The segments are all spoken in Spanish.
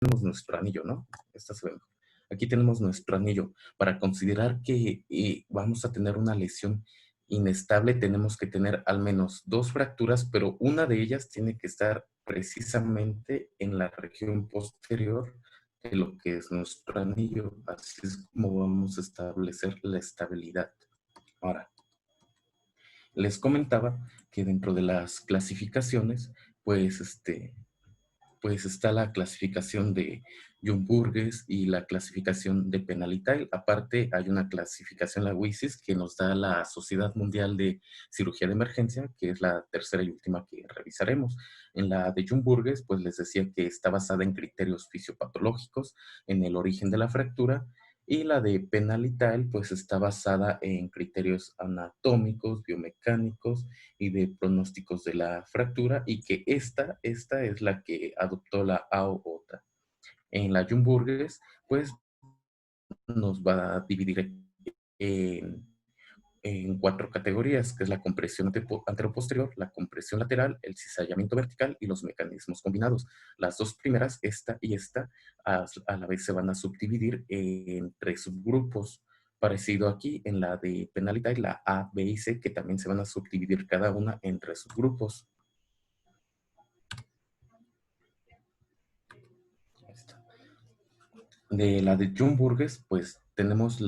tenemos nuestro anillo, ¿no? Esta se ve mejor. Aquí tenemos nuestro anillo. Para considerar que vamos a tener una lesión inestable, tenemos que tener al menos dos fracturas, pero una de ellas tiene que estar precisamente en la región posterior de lo que es nuestro anillo. Así es como vamos a establecer la estabilidad. Ahora, les comentaba que dentro de las clasificaciones, pues pues está la clasificación de Jung-Burgess y la clasificación de Penalitail. Aparte, hay una clasificación, la WISIS, que nos da la Sociedad Mundial de Cirugía de Emergencia, que es la tercera y última que revisaremos. En la de Jung-Burgess, pues les decía que está basada en criterios fisiopatológicos, en el origen de la fractura, y la de Penalitail, pues está basada en criterios anatómicos, biomecánicos, y de pronósticos de la fractura, y que esta es la que adoptó la AOTA. En la Jung-Burgess, pues nos va a dividir en, en cuatro categorías, que es la compresión anteroposterior, la compresión lateral, el cizallamiento vertical y los mecanismos combinados. Las dos primeras, esta y esta, a la vez se van a subdividir en tres subgrupos. Parecido aquí en la de penalidad, la A, B y C, que también se van a subdividir cada una en tres subgrupos. De la de Jung-Burgess, pues tenemos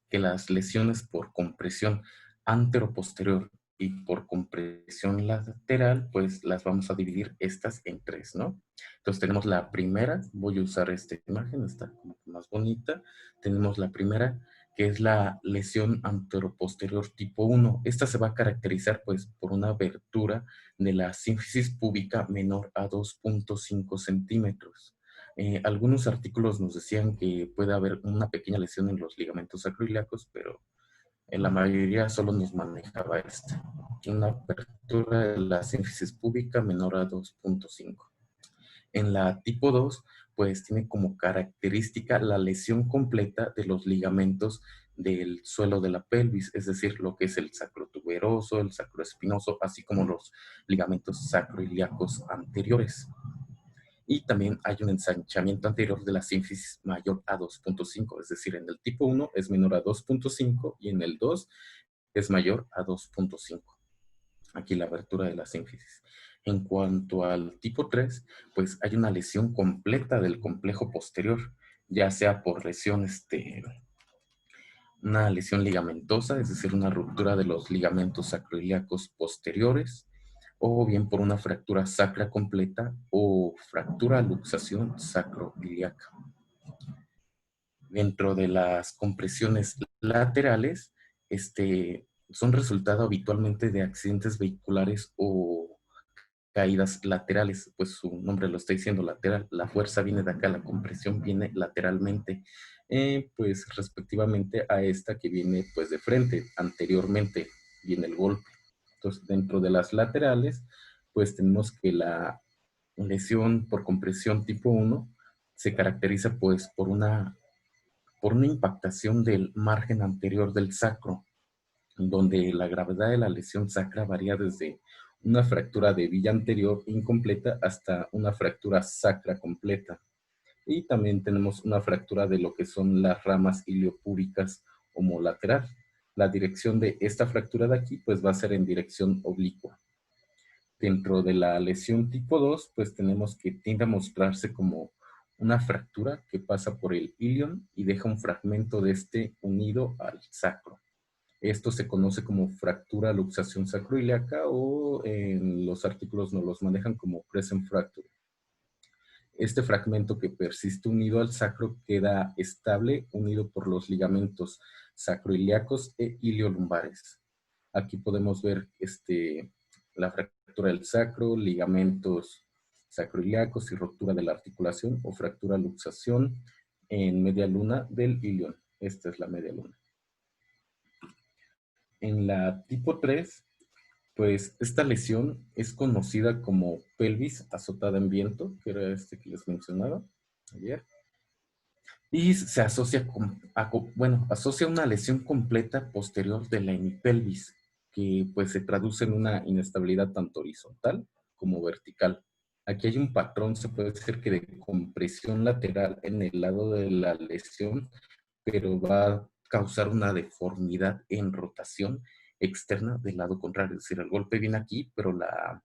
que las lesiones por compresión anteroposterior y por compresión lateral, pues las vamos a dividir estas en tres, ¿no? Entonces tenemos la primera, voy a usar esta imagen, está como que más bonita. Tenemos la primera, que es la lesión anteroposterior tipo 1. Esta se va a caracterizar pues por una abertura de la sínfisis púbica menor a 2.5 centímetros. Algunos artículos nos decían que puede haber una pequeña lesión en los ligamentos sacroiliacos, pero en la mayoría solo nos manejaba esta. Una apertura de la sínfisis púbica menor a 2.5. En la tipo 2, pues tiene como característica la lesión completa de los ligamentos del suelo de la pelvis, es decir, lo que es el sacrotuberoso, el sacroespinoso, así como los ligamentos sacroiliacos anteriores. Y también hay un ensanchamiento anterior de la sínfisis mayor a 2.5, es decir, en el tipo 1 es menor a 2.5 y en el 2 es mayor a 2.5. Aquí la abertura de la sínfisis. En cuanto al tipo 3, pues hay una lesión completa del complejo posterior, ya sea por lesión, una lesión ligamentosa, es decir, una ruptura de los ligamentos sacroiliacos posteriores, o bien por una fractura sacra completa o fractura luxación sacroiliaca. Dentro de las compresiones laterales, son resultado habitualmente de accidentes vehiculares o caídas laterales, pues su nombre lo está diciendo, lateral. La fuerza viene de acá, la compresión viene lateralmente, pues respectivamente a esta que viene pues de frente, anteriormente viene el golpe. Entonces, dentro de las laterales, pues tenemos que la lesión por compresión tipo 1 se caracteriza pues por una impactación del margen anterior del sacro, donde la gravedad de la lesión sacra varía desde una fractura de villa anterior incompleta hasta una fractura sacra completa. Y también tenemos una fractura de lo que son las ramas iliopúbicas homolateral. La dirección de esta fractura de aquí pues va a ser en dirección oblicua. Dentro de la lesión tipo 2, pues tenemos que tiende a mostrarse como una fractura que pasa por el ilion y deja un fragmento de este unido al sacro. Esto se conoce como fractura luxación sacroiliaca o en los artículos nos los manejan como present fracture. Este fragmento que persiste unido al sacro queda estable unido por los ligamentos sacroiliacos e iliolumbares. Aquí podemos ver la fractura del sacro, ligamentos sacroiliacos y ruptura de la articulación o fractura luxación en media luna del ilion. Esta es la media luna. En la tipo 3, pues esta lesión es conocida como pelvis azotada en viento, que era este que les mencionaba ayer. Y se asocia asocia una lesión completa posterior de la hemipelvis, que pues se traduce en una inestabilidad tanto horizontal como vertical. Aquí hay un patrón, se puede decir que de compresión lateral en el lado de la lesión, pero va a causar una deformidad en rotación externa del lado contrario. Es decir, el golpe viene aquí, pero la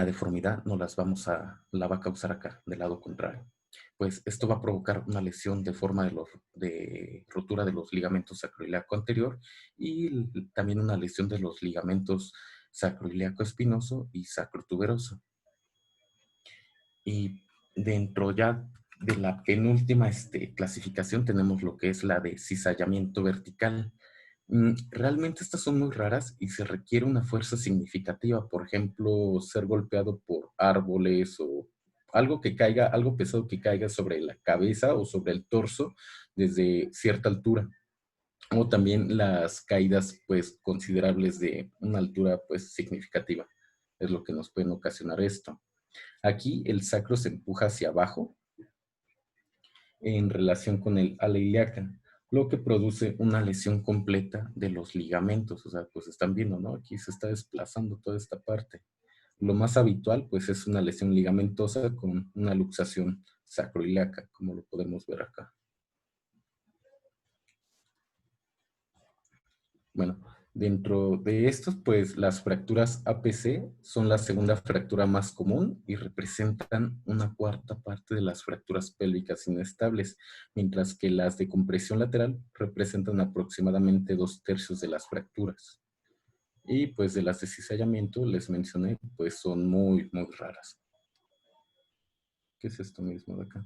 deformidad no la va a causar acá, del lado contrario. Pues esto va a provocar una lesión de forma de rotura de los ligamentos sacroiliaco anterior y también una lesión de los ligamentos sacroiliaco espinoso y sacrotuberoso. Y dentro ya de la penúltima clasificación tenemos lo que es la de cizallamiento vertical. Realmente estas son muy raras y se requiere una fuerza significativa. Por ejemplo, ser golpeado por árboles o algo que caiga, algo pesado que caiga sobre la cabeza o sobre el torso desde cierta altura. O también las caídas pues considerables de una altura pues significativa. Es lo que nos pueden ocasionar esto. Aquí el sacro se empuja hacia abajo en relación con el ala ilíaca, lo que produce una lesión completa de los ligamentos. O sea, pues están viendo, ¿no? Aquí se está desplazando toda esta parte. Lo más habitual, pues, es una lesión ligamentosa con una luxación sacroiliaca, como lo podemos ver acá. Bueno, dentro de estos, pues las fracturas APC son la segunda fractura más común y representan una cuarta parte de las fracturas pélvicas inestables, mientras que las de compresión lateral representan aproximadamente 2/3 de las fracturas. Y pues de las de cizallamiento, les mencioné, pues son muy, muy raras. ¿Qué es esto mismo de acá?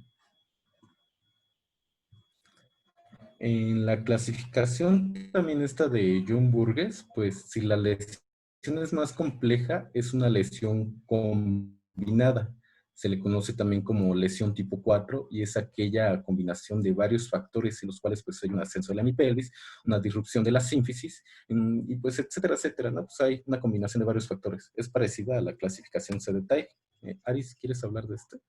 En la clasificación también esta de John Burgess, pues si la lesión es más compleja, es una lesión combinada. Se le conoce también como lesión tipo 4 y es aquella combinación de varios factores en los cuales pues hay un ascenso de la hemipelvis, una disrupción de la sínfisis y pues etcétera, etcétera, ¿no? Pues hay una combinación de varios factores. Es parecida a la clasificación C-de-Type. Aris, ¿quieres hablar de esto?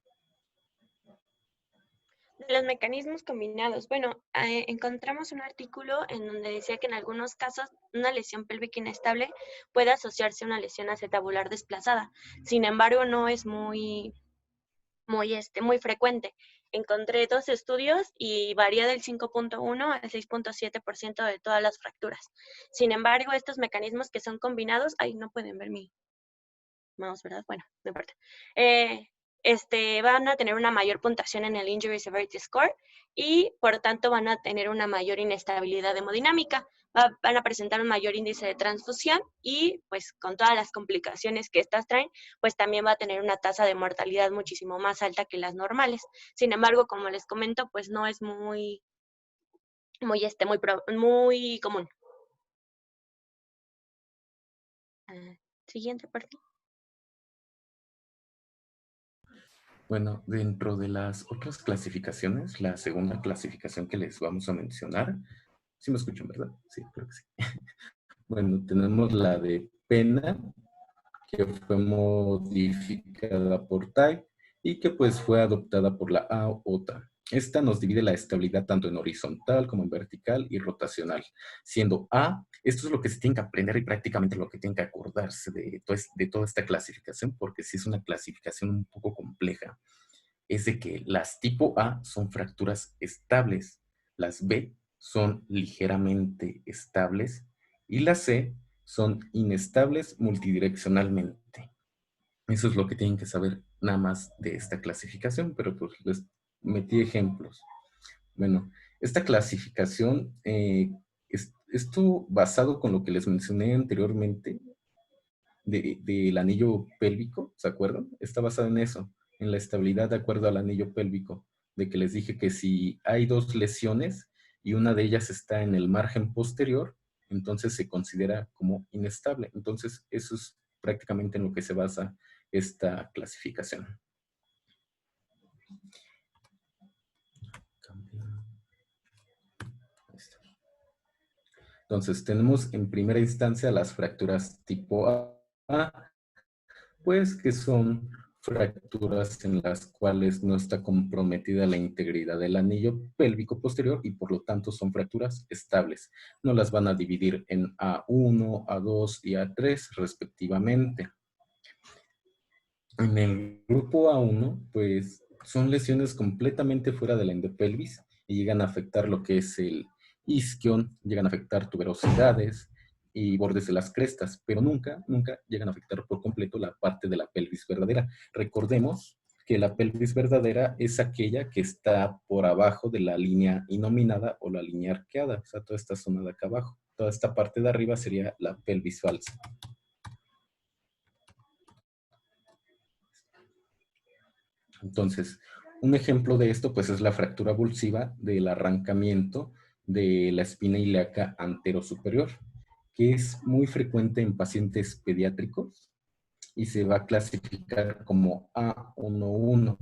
De los mecanismos combinados. Bueno, encontramos un artículo en donde decía que en algunos casos una lesión pélvica inestable puede asociarse a una lesión acetabular desplazada. Sin embargo, no es muy frecuente. Encontré 2 estudios y varía del 5.1 al 6.7% de todas las fracturas. Sin embargo, estos mecanismos que son combinados, ahí no pueden ver mi mouse, ¿verdad? Bueno, no importa. Eh, van a tener una mayor puntuación en el Injury Severity Score y por tanto van a tener una mayor inestabilidad hemodinámica, van a presentar un mayor índice de transfusión y pues con todas las complicaciones que estas traen, pues también va a tener una tasa de mortalidad muchísimo más alta que las normales. Sin embargo, como les comento, pues no es muy común. Siguiente parte. Bueno, dentro de las otras clasificaciones, la segunda clasificación que les vamos a mencionar, sí me escuchan, ¿verdad? Sí, creo que sí. Bueno, tenemos la de pena, que fue modificada por Type y que pues fue adoptada por la AOTA. Esta nos divide la estabilidad tanto en horizontal como en vertical y rotacional. Siendo A, esto es lo que se tiene que aprender y prácticamente lo que tienen que acordarse de toda esta clasificación, porque sí es una clasificación un poco compleja. Es de que las tipo A son fracturas estables, las B son ligeramente estables y las C son inestables multidireccionalmente. Eso es lo que tienen que saber nada más de esta clasificación, pero pues les metí ejemplos. Bueno, esta clasificación, esto basado con lo que les mencioné anteriormente del anillo pélvico, ¿se acuerdan? Está basado en eso, en la estabilidad de acuerdo al anillo pélvico, de que les dije que si hay dos lesiones y una de ellas está en el margen posterior, entonces se considera como inestable. Entonces, eso es prácticamente en lo que se basa esta clasificación. Entonces, tenemos en primera instancia las fracturas tipo A, pues que son fracturas en las cuales no está comprometida la integridad del anillo pélvico posterior y por lo tanto son fracturas estables. No las van a dividir en A1, A2 y A3 respectivamente. En el grupo A1, pues son lesiones completamente fuera de la endopelvis y llegan a afectar lo que es el isquion, llegan a afectar tuberosidades y bordes de las crestas, pero nunca llegan a afectar por completo la parte de la pelvis verdadera. Recordemos que la pelvis verdadera es aquella que está por abajo de la línea inominada o la línea arqueada, o sea, toda esta zona de acá abajo. Toda esta parte de arriba sería la pelvis falsa. Entonces, un ejemplo de esto pues es la fractura avulsiva del arrancamiento de la espina ilíaca anterosuperior, que es muy frecuente en pacientes pediátricos y se va a clasificar como A11.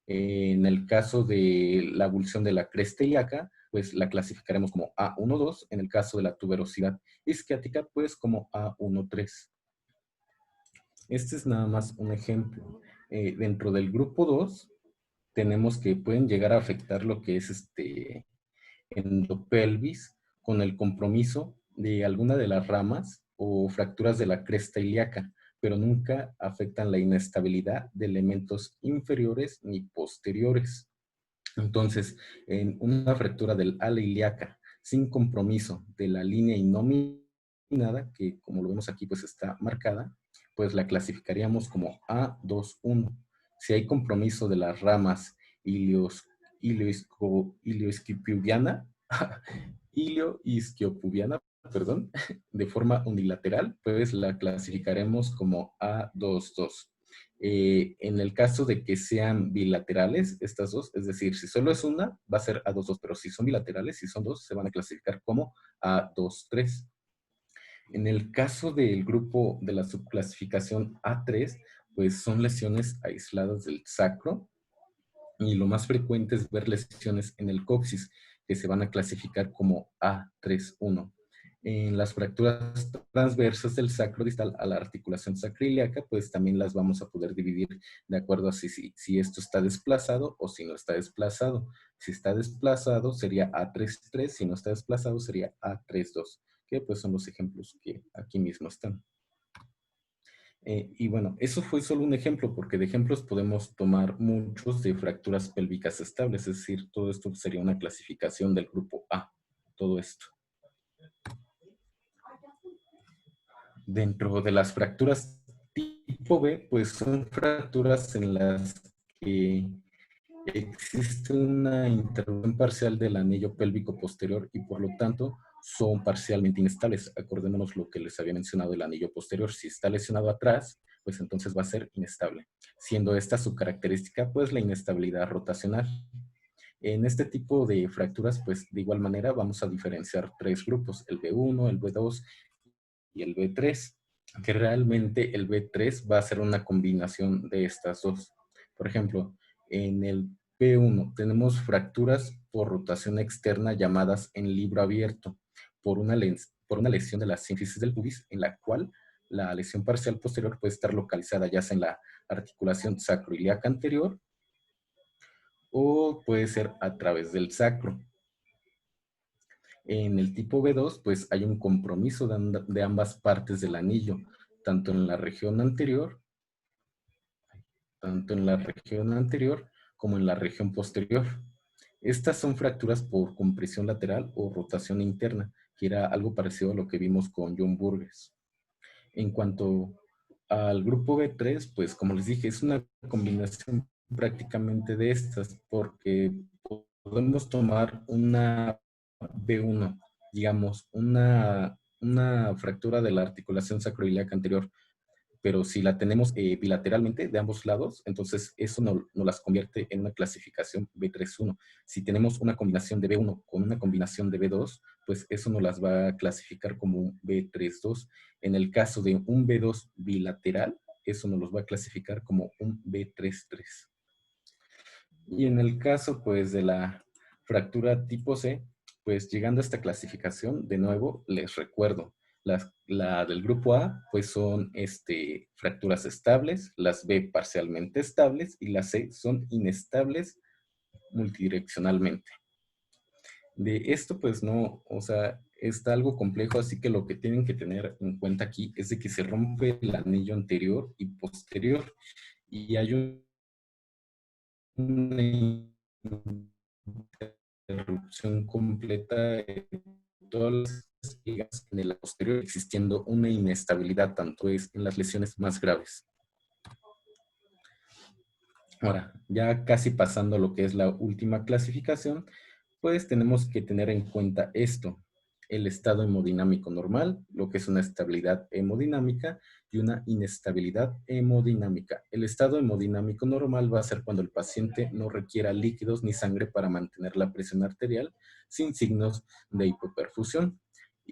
En el caso de la avulsión de la cresta ilíaca, pues la clasificaremos como A12. En el caso de la tuberosidad isquiática, pues como A13. Este es nada más un ejemplo. Dentro del grupo 2, tenemos que pueden llegar a afectar lo que es endopelvis con el compromiso de alguna de las ramas o fracturas de la cresta ilíaca, pero nunca afectan la inestabilidad de elementos inferiores ni posteriores. Entonces, en una fractura del ala ilíaca sin compromiso de la línea inominada, que como lo vemos aquí pues está marcada, pues la clasificaríamos como A21. Si hay compromiso de las ramas ilioisquiopubiana, ilioisquiopubiana, perdón, de forma unilateral, pues la clasificaremos como A22. En el caso de que sean bilaterales, estas dos, es decir, si solo es una, va a ser A22, pero si son bilaterales, si son dos, se van a clasificar como A23. En el caso del grupo de la subclasificación A3, pues son lesiones aisladas del sacro y lo más frecuente es ver lesiones en el coxis, que se van a clasificar como A31. En las fracturas transversas del sacro distal a la articulación sacroiliaca, pues también las vamos a poder dividir de acuerdo a si esto está desplazado o si no está desplazado. Si está desplazado sería A33, si no está desplazado sería A32, que pues son los ejemplos que aquí mismo están. Y bueno, eso fue solo un ejemplo, porque de ejemplos podemos tomar muchos de fracturas pélvicas estables, es decir, todo esto sería una clasificación del grupo A, todo esto. Dentro de las fracturas tipo B, pues son fracturas en las que existe una intervención parcial del anillo pélvico posterior y por lo tanto son parcialmente inestables. Acordémonos lo que les había mencionado del anillo posterior. Si está lesionado atrás, pues entonces va a ser inestable. Siendo esta su característica, pues la inestabilidad rotacional. En este tipo de fracturas, pues de igual manera vamos a diferenciar tres grupos, el B1, el B2 y el B3, que realmente el B3 va a ser una combinación de estas dos. Por ejemplo, en el B1 tenemos fracturas por rotación externa llamadas en libro abierto por una lesión de la sínfisis del pubis, en la cual la lesión parcial posterior puede estar localizada ya sea en la articulación sacroiliaca anterior o puede ser a través del sacro. En el tipo B2, pues hay un compromiso de ambas partes del anillo, tanto en la región anterior, como en la región posterior. Estas son fracturas por compresión lateral o rotación interna, que era algo parecido a lo que vimos con John Burgess. En cuanto al grupo B3, pues como les dije, es una combinación prácticamente de estas, porque podemos tomar una B1, digamos, una fractura de la articulación sacroiliaca anterior, pero si la tenemos bilateralmente de ambos lados, entonces eso nos las convierte en una clasificación B3-1. Si tenemos una combinación de B1 con una combinación de B2, pues eso nos las va a clasificar como un B3-2. En el caso de un B2 bilateral, eso nos los va a clasificar como un B3-3. Y en el caso, pues, de la fractura tipo C, pues llegando a esta clasificación, de nuevo, les recuerdo, la del grupo A, pues son fracturas estables, las B parcialmente estables y las C son inestables multidireccionalmente. De esto, pues no, o sea, está algo complejo, así que lo que tienen que tener en cuenta aquí es de que se rompe el anillo anterior y posterior y hay una interrupción completa de todas las ligas en el posterior, existiendo una inestabilidad, tanto es en las lesiones más graves. Ahora, ya casi pasando a lo que es la última clasificación, pues tenemos que tener en cuenta esto, el estado hemodinámico normal, lo que es una estabilidad hemodinámica y una inestabilidad hemodinámica. El estado hemodinámico normal va a ser cuando el paciente no requiera líquidos ni sangre para mantener la presión arterial sin signos de hipoperfusión.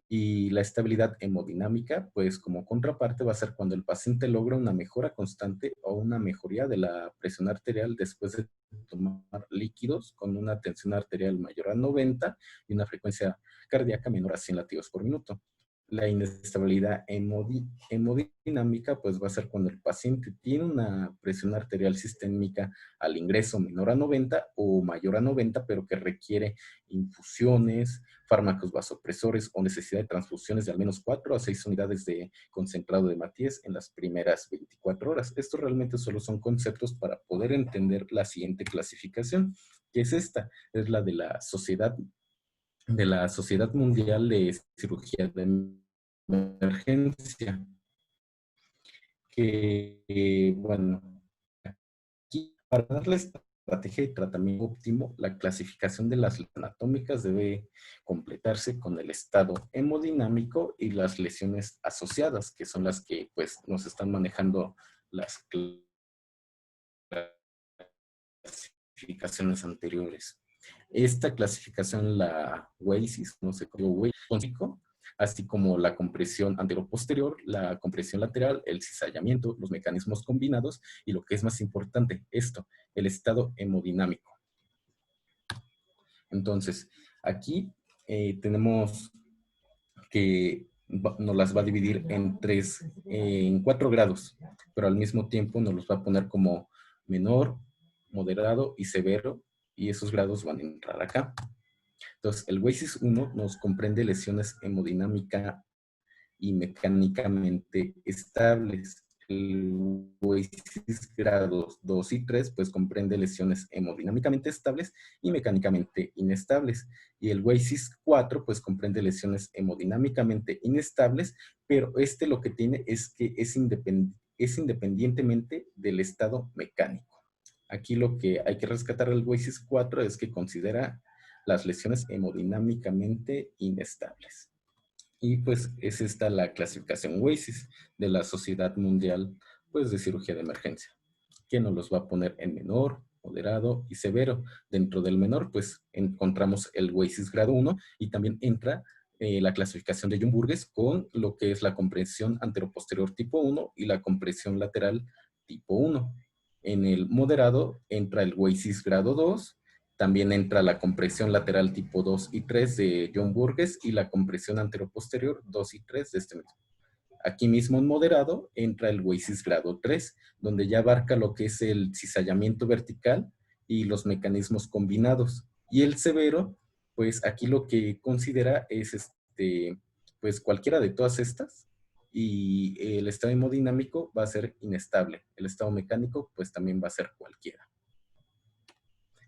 Y la estabilidad hemodinámica, pues como contraparte va a ser cuando el paciente logra una mejora constante o una mejoría de la presión arterial después de tomar líquidos con una tensión arterial mayor a 90 y una frecuencia cardíaca menor a 100 latidos por minuto. La inestabilidad hemodinámica pues va a ser cuando el paciente tiene una presión arterial sistémica al ingreso menor a 90 o mayor a 90, pero que requiere infusiones, fármacos vasopresores o necesidad de transfusiones de al menos 4 a 6 unidades de concentrado de Matías en las primeras 24 horas. Estos realmente solo son conceptos para poder entender la siguiente clasificación, que es esta, es la de la Sociedad Mundial de Cirugía de Emergencia, que, bueno, aquí para darles estrategia de tratamiento óptimo, la clasificación de las anatómicas debe completarse con el estado hemodinámico y las lesiones asociadas, que son las que pues nos están manejando las clasificaciones anteriores. Esta clasificación, la WASIS, no sé cómo, así como la compresión anteroposterior, la compresión lateral, el cizallamiento, los mecanismos combinados y lo que es más importante, esto, el estado hemodinámico. Entonces, aquí tenemos que nos las va a dividir en 4 grados, pero al mismo tiempo nos los va a poner como menor, moderado y severo, y esos grados van a entrar acá. Entonces, el WASIS 1 nos comprende lesiones hemodinámica y mecánicamente estables. El WASIS grados 2 y 3 pues comprende lesiones hemodinámicamente estables y mecánicamente inestables. Y el WASIS 4 pues comprende lesiones hemodinámicamente inestables, pero lo que tiene es que es independientemente del estado mecánico. Aquí lo que hay que rescatar del WASIS 4 es que considera las lesiones hemodinámicamente inestables. Y pues es esta la clasificación WASIS de la Sociedad Mundial pues, de Cirugía de Emergencia, que nos los va a poner en menor, moderado y severo. Dentro del menor pues encontramos el WASIS grado 1 y también entra la clasificación de John Burgess con lo que es la compresión anteroposterior tipo 1 y la compresión lateral tipo 1. En el moderado entra el WASIS grado 2, también entra la compresión lateral tipo 2 y 3 de John Burgess y la compresión anteroposterior 2 y 3 de este mismo. Aquí mismo en moderado entra el WASIS grado 3, donde ya abarca lo que es el cizallamiento vertical y los mecanismos combinados. Y el severo, pues aquí lo que considera es pues cualquiera de todas estas, y el estado hemodinámico va a ser inestable. El estado mecánico, pues también va a ser cualquiera.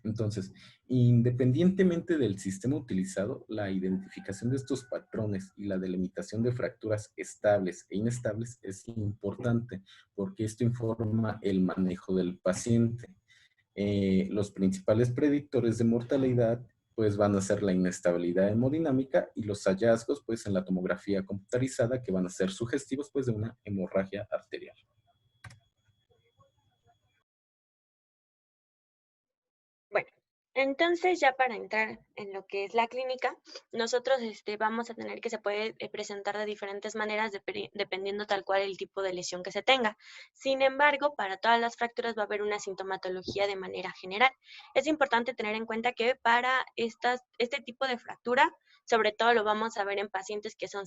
Entonces, independientemente del sistema utilizado, la identificación de estos patrones y la delimitación de fracturas estables e inestables es importante porque esto informa el manejo del paciente. Los principales predictores de mortalidad pues van a ser la inestabilidad hemodinámica y los hallazgos pues en la tomografía computarizada que van a ser sugestivos pues de una hemorragia arterial. Bueno, entonces ya para entrar en lo que es la clínica, nosotros vamos a tener que se puede presentar de diferentes maneras dependiendo tal cual el tipo de lesión que se tenga. Sin embargo, para todas las fracturas va a haber una sintomatología de manera general. Es importante tener en cuenta que para este tipo de fractura, sobre todo lo vamos a ver en pacientes que son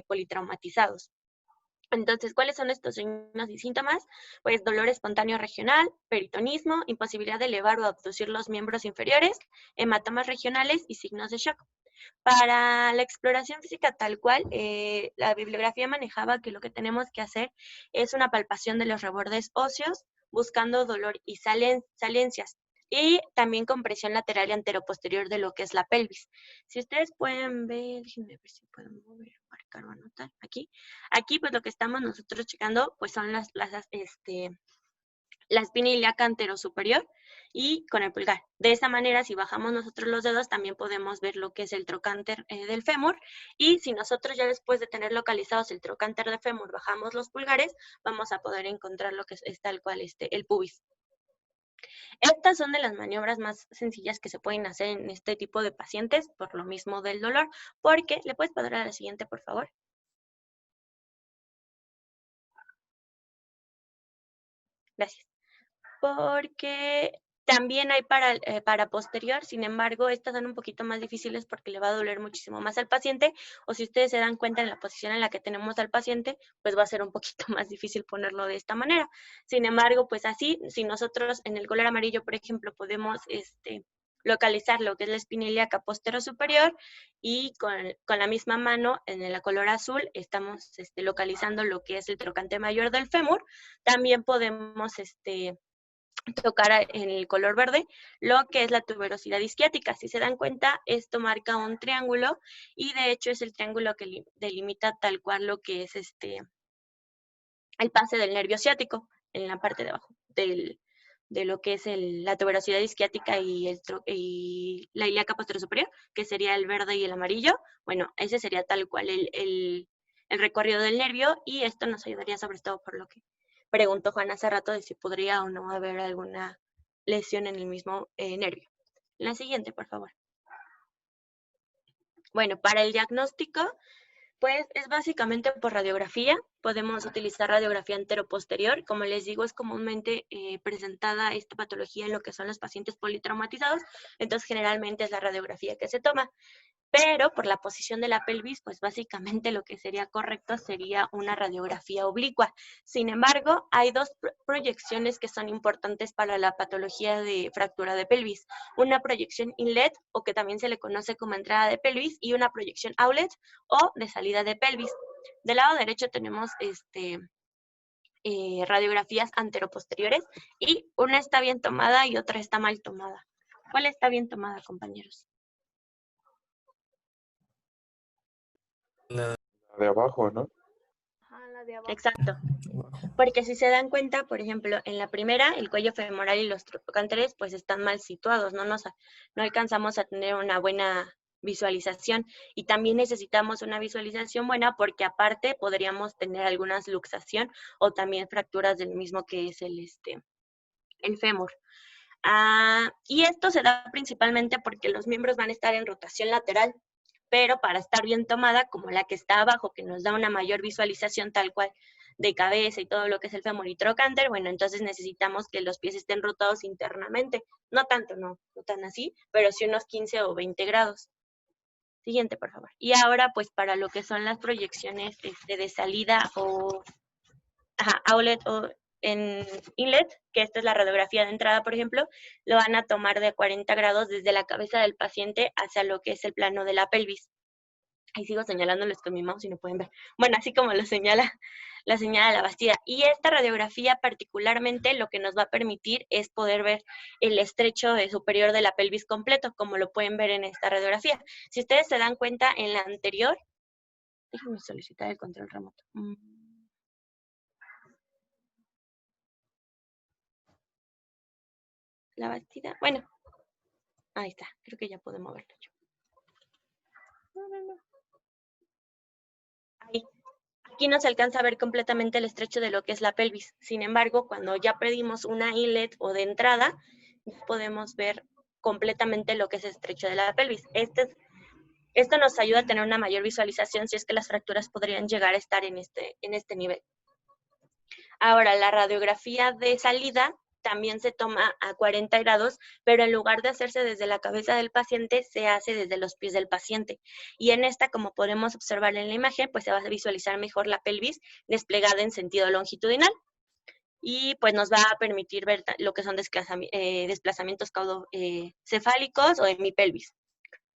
politraumatizados. Entonces, ¿cuáles son estos signos y síntomas? Pues dolor espontáneo regional, peritonismo, imposibilidad de elevar o abducir los miembros inferiores, hematomas regionales y signos de shock. Para la exploración física tal cual, la bibliografía manejaba que lo que tenemos que hacer es una palpación de los rebordes óseos, buscando dolor y salencias, y también compresión lateral y anteroposterior de lo que es la pelvis. Si ustedes pueden ver, déjenme ver si puedo mover, marcar o anotar aquí. Aquí pues lo que estamos nosotros checando pues son la espina ilíaca anterosuperior y con el pulgar. De esa manera, si bajamos nosotros los dedos, también podemos ver lo que es el trocánter del fémur. Y si nosotros ya después de tener localizados el trocánter de fémur, bajamos los pulgares, vamos a poder encontrar lo que es tal cual el pubis. Estas son de las maniobras más sencillas que se pueden hacer en este tipo de pacientes, por lo mismo del dolor, porque, ¿le puedes pasar a la siguiente, por favor? Gracias. Porque también hay para posterior, sin embargo, estas son un poquito más difíciles porque le va a doler muchísimo más al paciente, o si ustedes se dan cuenta en la posición en la que tenemos al paciente, pues va a ser un poquito más difícil ponerlo de esta manera. Sin embargo, pues así, si nosotros en el color amarillo, por ejemplo, podemos localizar lo que es la espina ilíaca postero superior y con la misma mano en el color azul estamos localizando lo que es el trocánter mayor del fémur, también podemos tocar en el color verde lo que es la tuberosidad isquiática. Si se dan cuenta, esto marca un triángulo y de hecho es el triángulo que delimita tal cual lo que es el pase del nervio ciático en la parte de abajo de lo que es la tuberosidad isquiática y la ilíaca posterior superior, que sería el verde y el amarillo. Bueno, ese sería tal cual el recorrido del nervio y esto nos ayudaría sobre todo por lo que preguntó Juan hace rato de si podría o no haber alguna lesión en el mismo nervio. La siguiente, por favor. Bueno, para el diagnóstico, pues es básicamente por radiografía. Podemos utilizar radiografía anteroposterior. Como les digo, es comúnmente presentada esta patología en lo que son los pacientes politraumatizados. Entonces, generalmente es la radiografía que se toma. Pero por la posición de la pelvis, pues básicamente lo que sería correcto sería una radiografía oblicua. Sin embargo, hay dos proyecciones que son importantes para la patología de fractura de pelvis. Una proyección inlet, o que también se le conoce como entrada de pelvis, y una proyección outlet, o de salida de pelvis. Del lado derecho tenemos radiografías anteroposteriores, y una está bien tomada y otra está mal tomada. ¿Cuál está bien tomada, compañeros? La de abajo, ¿no? La de abajo. Exacto. Porque si se dan cuenta, por ejemplo, en la primera, el cuello femoral y los trocánteres pues están mal situados, no alcanzamos a tener una buena visualización, y también necesitamos una visualización buena porque aparte podríamos tener alguna luxación o también fracturas del mismo que es el fémur. Y esto se da principalmente porque los miembros van a estar en rotación lateral, pero para estar bien tomada, como la que está abajo, que nos da una mayor visualización tal cual de cabeza y todo lo que es el fémur y trocánter, bueno, entonces necesitamos que los pies estén rotados internamente. No tanto, no tan así, pero sí unos 15 o 20 grados. Siguiente, por favor. Y ahora, pues, para lo que son las proyecciones de salida o outlet o en inlet, que esta es la radiografía de entrada, por ejemplo, lo van a tomar de 40 grados desde la cabeza del paciente hacia lo que es el plano de la pelvis. Ahí sigo señalándoles con mi mouse y no pueden ver. Bueno, así como lo señala la bastida. Y esta radiografía particularmente lo que nos va a permitir es poder ver el estrecho superior de la pelvis completo, como lo pueden ver en esta radiografía. Si ustedes se dan cuenta en la anterior, déjenme solicitar el control remoto. La bastida, bueno, ahí está, creo que ya puedo moverlo yo. No. Ahí. Aquí no se alcanza a ver completamente el estrecho de lo que es la pelvis. Sin embargo, cuando ya pedimos una inlet o de entrada, podemos ver completamente lo que es el estrecho de la pelvis. Esto nos ayuda a tener una mayor visualización si es que las fracturas podrían llegar a estar en este nivel. Ahora, la radiografía de salida también se toma a 40 grados, pero en lugar de hacerse desde la cabeza del paciente, se hace desde los pies del paciente. Y en esta, como podemos observar en la imagen, pues se va a visualizar mejor la pelvis desplegada en sentido longitudinal. Y pues nos va a permitir ver lo que son desplazamientos caudocefálicos o hemipelvis.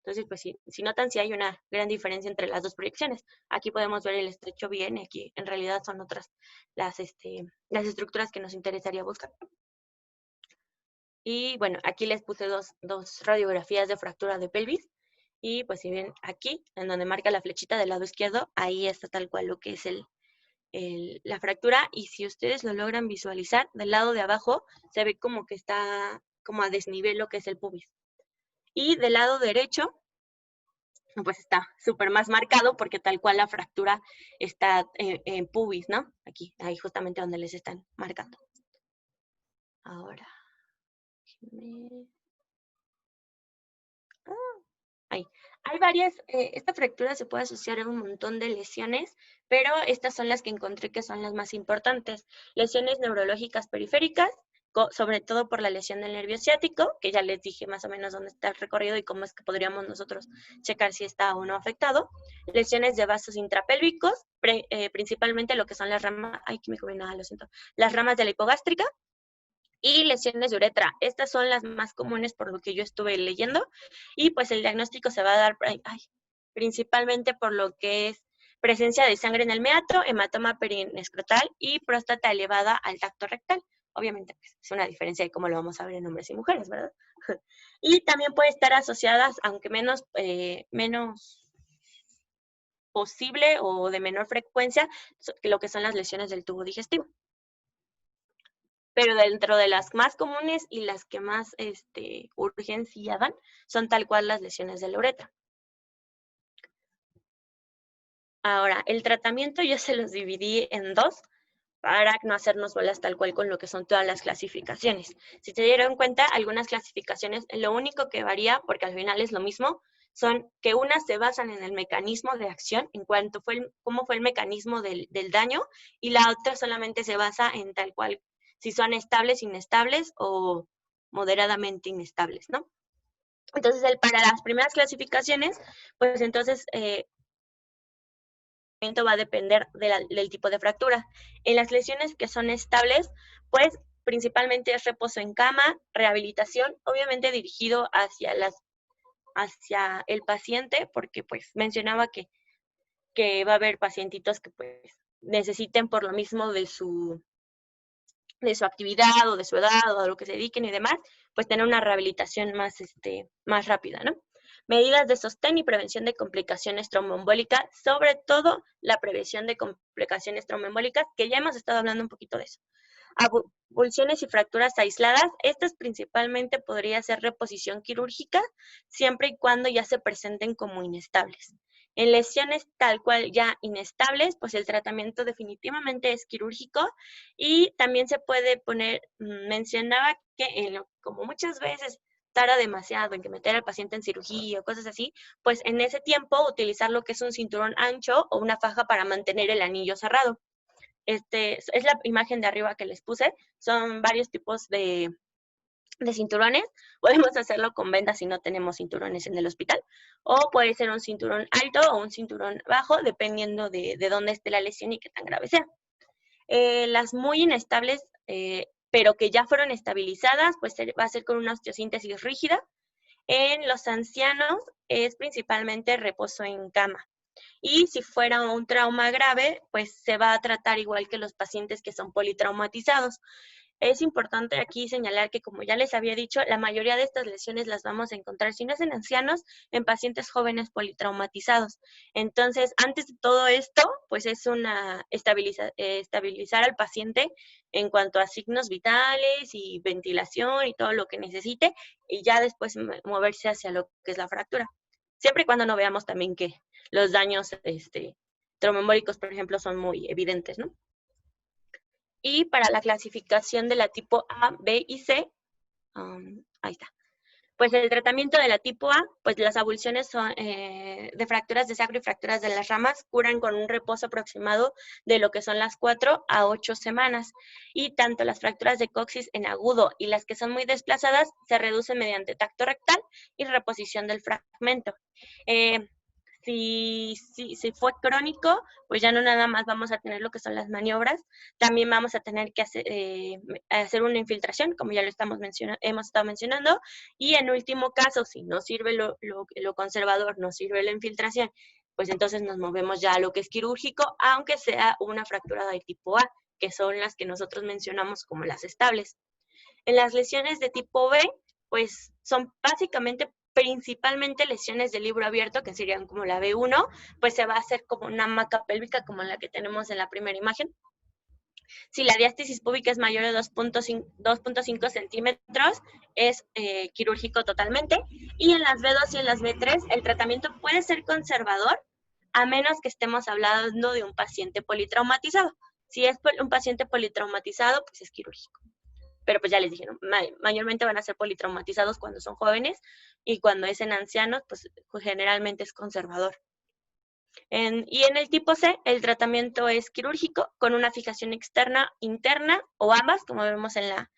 Entonces, pues si notan, sí hay una gran diferencia entre las dos proyecciones. Aquí podemos ver el estrecho bien, aquí en realidad son otras las estructuras que nos interesaría buscar. Y bueno, aquí les puse dos radiografías de fractura de pelvis. Y pues si ven aquí, en donde marca la flechita del lado izquierdo, ahí está tal cual lo que es la fractura. Y si ustedes lo logran visualizar, del lado de abajo se ve como que está como a desnivel lo que es el pubis. Y del lado derecho, pues está súper más marcado porque tal cual la fractura está en pubis, ¿no? Aquí, ahí justamente donde les están marcando. Ahora, ahí. Hay varias, esta fractura se puede asociar a un montón de lesiones, pero estas son las que encontré que son las más importantes. Lesiones neurológicas periféricas, sobre todo por la lesión del nervio ciático, que ya les dije más o menos dónde está el recorrido y cómo es que podríamos nosotros checar si está o no afectado. Lesiones de vasos intrapélvicos, principalmente lo que son las ramas, ay, que me comí nada, lo siento, las ramas de la hipogástrica, y lesiones de uretra. Estas son las más comunes por lo que yo estuve leyendo y pues el diagnóstico se va a dar principalmente por lo que es presencia de sangre en el meato, hematoma perinescrotal y próstata elevada al tacto rectal. Obviamente pues, es una diferencia de cómo lo vamos a ver en hombres y mujeres, ¿verdad? Y también puede estar asociadas, aunque menos posible o de menor frecuencia, lo que son las lesiones del tubo digestivo. Pero dentro de las más comunes y las que más urgencia dan, son tal cual las lesiones de la uretra. Ahora, el tratamiento yo se los dividí en dos para no hacernos bolas tal cual con lo que son todas las clasificaciones. Si se dieron cuenta, algunas clasificaciones, lo único que varía, porque al final es lo mismo, son que unas se basan en el mecanismo de acción, en cuanto cómo fue el mecanismo del daño, y la otra solamente se basa en tal cual si son estables, inestables o moderadamente inestables, ¿no? Entonces, para las primeras clasificaciones, pues entonces va a depender del tipo de fractura. En las lesiones que son estables, pues principalmente es reposo en cama, rehabilitación, obviamente dirigido hacia el paciente, porque pues mencionaba que va a haber pacientitos que pues necesiten por lo mismo de su actividad o de su edad o a lo que se dediquen y demás, pues tener una rehabilitación más rápida, ¿no? Medidas de sostén y prevención de complicaciones tromboembólicas, sobre todo la prevención de complicaciones tromboembólicas, que ya hemos estado hablando un poquito de eso. Avulsiones y fracturas aisladas, estas principalmente podría ser reposición quirúrgica, siempre y cuando ya se presenten como inestables. En lesiones tal cual ya inestables, pues el tratamiento definitivamente es quirúrgico y también se puede poner, mencionaba que como muchas veces tarda demasiado en que meter al paciente en cirugía o cosas así, pues en ese tiempo utilizar lo que es un cinturón ancho o una faja para mantener el anillo cerrado. Es la imagen de arriba que les puse, son varios tipos de cinturones. Podemos hacerlo con vendas si no tenemos cinturones en el hospital, o puede ser un cinturón alto o un cinturón bajo, dependiendo de dónde esté la lesión y qué tan grave sea. Las muy inestables, pero que ya fueron estabilizadas, pues va a ser con una osteosíntesis rígida. En los ancianos es principalmente reposo en cama. Y si fuera un trauma grave, pues se va a tratar igual que los pacientes que son politraumatizados. Es importante aquí señalar que, como ya les había dicho, la mayoría de estas lesiones las vamos a encontrar, si no es en ancianos, en pacientes jóvenes politraumatizados. Entonces, antes de todo esto, pues es estabilizar al paciente en cuanto a signos vitales y ventilación y todo lo que necesite, y ya después moverse hacia lo que es la fractura. Siempre y cuando no veamos también que los daños tromboembólicos, por ejemplo, son muy evidentes, ¿no? Y para la clasificación de la tipo A, B y C, ahí está. Pues el tratamiento de la tipo A, pues las avulsiones de fracturas de sacro y fracturas de las ramas curan con un reposo aproximado de lo que son las 4 a 8 semanas. Y tanto las fracturas de coxis en agudo y las que son muy desplazadas se reducen mediante tacto rectal y reposición del fragmento. Si fue crónico, pues ya no nada más vamos a tener lo que son las maniobras, también vamos a tener que hacer una infiltración, como ya lo hemos estado mencionando, y en último caso, si no sirve lo conservador, no sirve la infiltración, pues entonces nos movemos ya a lo que es quirúrgico, aunque sea una fractura de tipo A, que son las que nosotros mencionamos como las estables. En las lesiones de tipo B, pues son básicamente principalmente lesiones de libro abierto, que serían como la B1, pues se va a hacer como una maca pélvica como la que tenemos en la primera imagen. Si la diástasis púbica es mayor de 2.5 centímetros, es quirúrgico totalmente. Y en las B2 y en las B3, el tratamiento puede ser conservador, a menos que estemos hablando de un paciente politraumatizado. Si es un paciente politraumatizado, pues es quirúrgico. Pero pues ya les dije, ¿no? Mayormente van a ser politraumatizados cuando son jóvenes y cuando es en ancianos, pues generalmente es conservador. Y en el tipo C, el tratamiento es quirúrgico con una fijación externa, interna o ambas, como vemos en la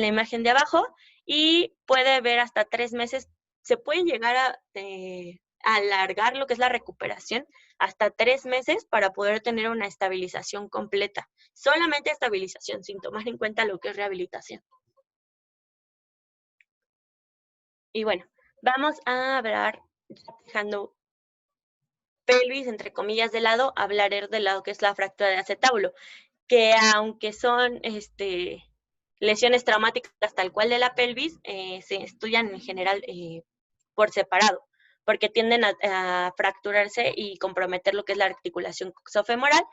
imagen de abajo, y puede haber hasta 3 meses. Se puede llegar a alargar lo que es la recuperación hasta 3 meses para poder tener una estabilización completa. Solamente estabilización, sin tomar en cuenta lo que es rehabilitación. Y bueno, vamos a hablar, dejando pelvis, entre comillas, de lado, hablaré de lo que es la fractura de acetábulo, que aunque son lesiones traumáticas tal cual de la pelvis, se estudian en general por separado, porque tienden a fracturarse y comprometer lo que es la articulación coxofemoral,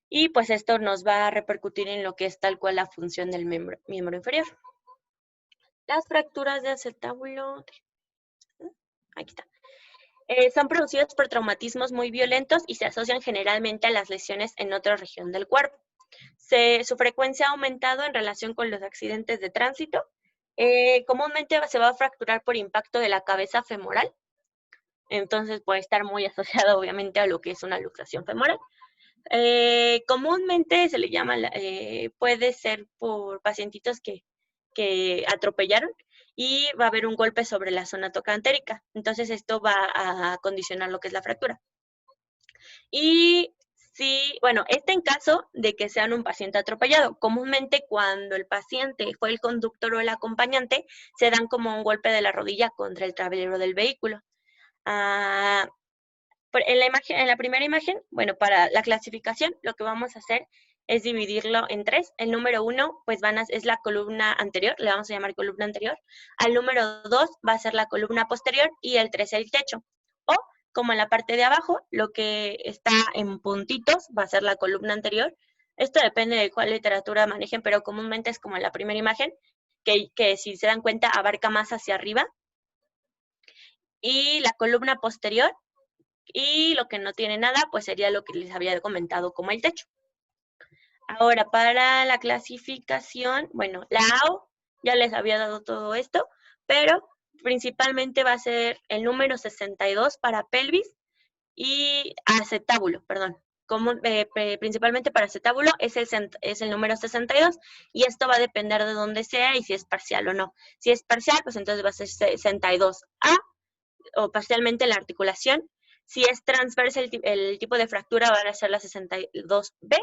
y pues esto nos va a repercutir en lo que es tal cual la función del miembro inferior. Las fracturas de acetábulo, aquí está. Son producidos por traumatismos muy violentos y se asocian generalmente a las lesiones en otra región del cuerpo. Su frecuencia ha aumentado en relación con los accidentes de tránsito. Comúnmente se va a fracturar por impacto de la cabeza femoral, entonces puede estar muy asociado obviamente a lo que es una luxación femoral. Comúnmente se le llama, puede ser por pacientitos que atropellaron y va a haber un golpe sobre la zona tocantérica. Entonces esto va a condicionar lo que es la fractura. Y sí, bueno, en caso de que sean un paciente atropellado. Comúnmente cuando el paciente fue el conductor o el acompañante, se dan como un golpe de la rodilla contra el tablero del vehículo. En la primera imagen, bueno, para la clasificación, lo que vamos a hacer es dividirlo en 3. El número 1, pues es la columna anterior, le vamos a llamar columna anterior. Al número 2 va a ser la columna posterior y el 3 el techo. O, como en la parte de abajo, lo que está en puntitos va a ser la columna anterior. Esto depende de cuál literatura manejen, pero comúnmente es como en la primera imagen, que si se dan cuenta abarca más hacia arriba. Y la columna posterior, y lo que no tiene nada, pues sería lo que les había comentado como el techo. Ahora, para la clasificación, bueno, la AO ya les había dado todo esto, pero principalmente va a ser el número 62 para pelvis y acetábulo, perdón. Principalmente para acetábulo es el número 62 y esto va a depender de dónde sea y si es parcial o no. Si es parcial, pues entonces va a ser 62A o parcialmente la articulación. Si es transversa, el tipo de fractura va a ser la 62B.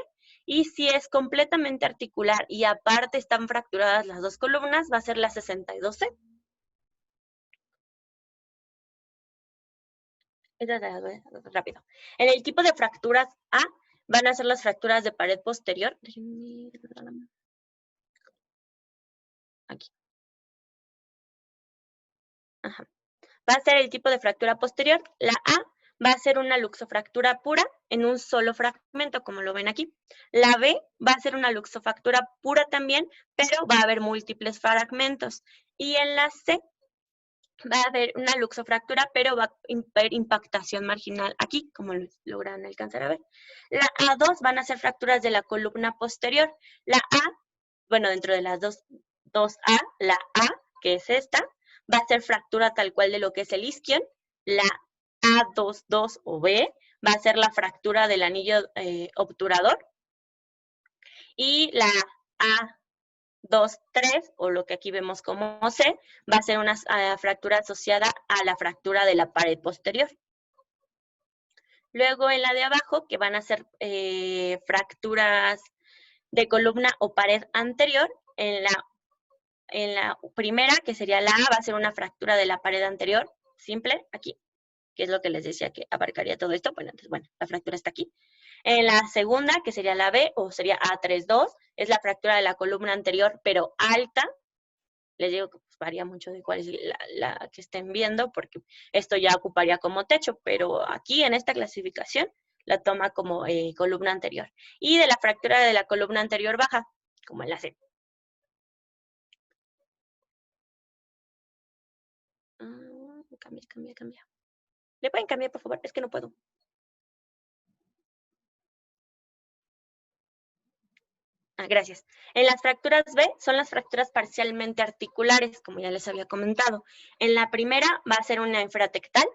Y si es completamente articular y aparte están fracturadas las dos columnas, va a ser la 62C. Rápido. En el tipo de fracturas A, van a ser las fracturas de pared posterior. Aquí. Ajá. Va a ser el tipo de fractura posterior. La A va a ser una luxofractura pura en un solo fragmento, como lo ven aquí. La B va a ser una luxofractura pura también, pero va a haber múltiples fragmentos. Y en la C va a haber una luxofractura, pero va a haber impactación marginal aquí, como lo logran alcanzar a ver. La A2 van a ser fracturas de la columna posterior. La A, bueno, dentro de las 2A, la A, que es esta, va a ser fractura tal cual de lo que es el isquion. La A22 o B va a ser la fractura del anillo obturador. Y la A23, o lo que aquí vemos como C, va a ser una fractura asociada a la fractura de la pared posterior. Luego en la de abajo, que van a ser fracturas de columna o pared anterior, en la primera, que sería la A, va a ser una fractura de la pared anterior, simple, aquí, que es lo que les decía que abarcaría todo esto. Bueno, entonces, bueno, la fractura está aquí. En la segunda, que sería la B, o sería A32, es la fractura de la columna anterior, pero alta. Les digo que pues, varía mucho de cuál es la que estén viendo, porque esto ya ocuparía como techo, pero aquí en esta clasificación la toma como columna anterior. Y de la fractura de la columna anterior baja, como en la C. Cambia. ¿Le pueden cambiar, por favor? Es que no puedo. Gracias. En las fracturas B son las fracturas parcialmente articulares, como ya les había comentado. En la primera va a ser una infratectal.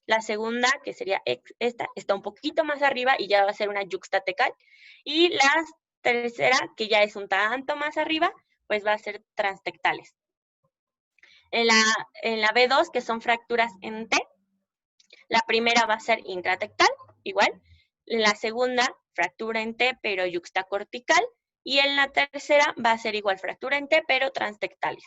La segunda, que sería esta, está un poquito más arriba y ya va a ser una yuxtatecal. Y la tercera, que ya es un tanto más arriba, pues va a ser transtectales. En la B2, que son fracturas en T, la primera va a ser intratectal, igual. En la segunda, fractura en T, pero yuxtacortical. Y en la tercera va a ser igual, fractura en T, pero transtectales.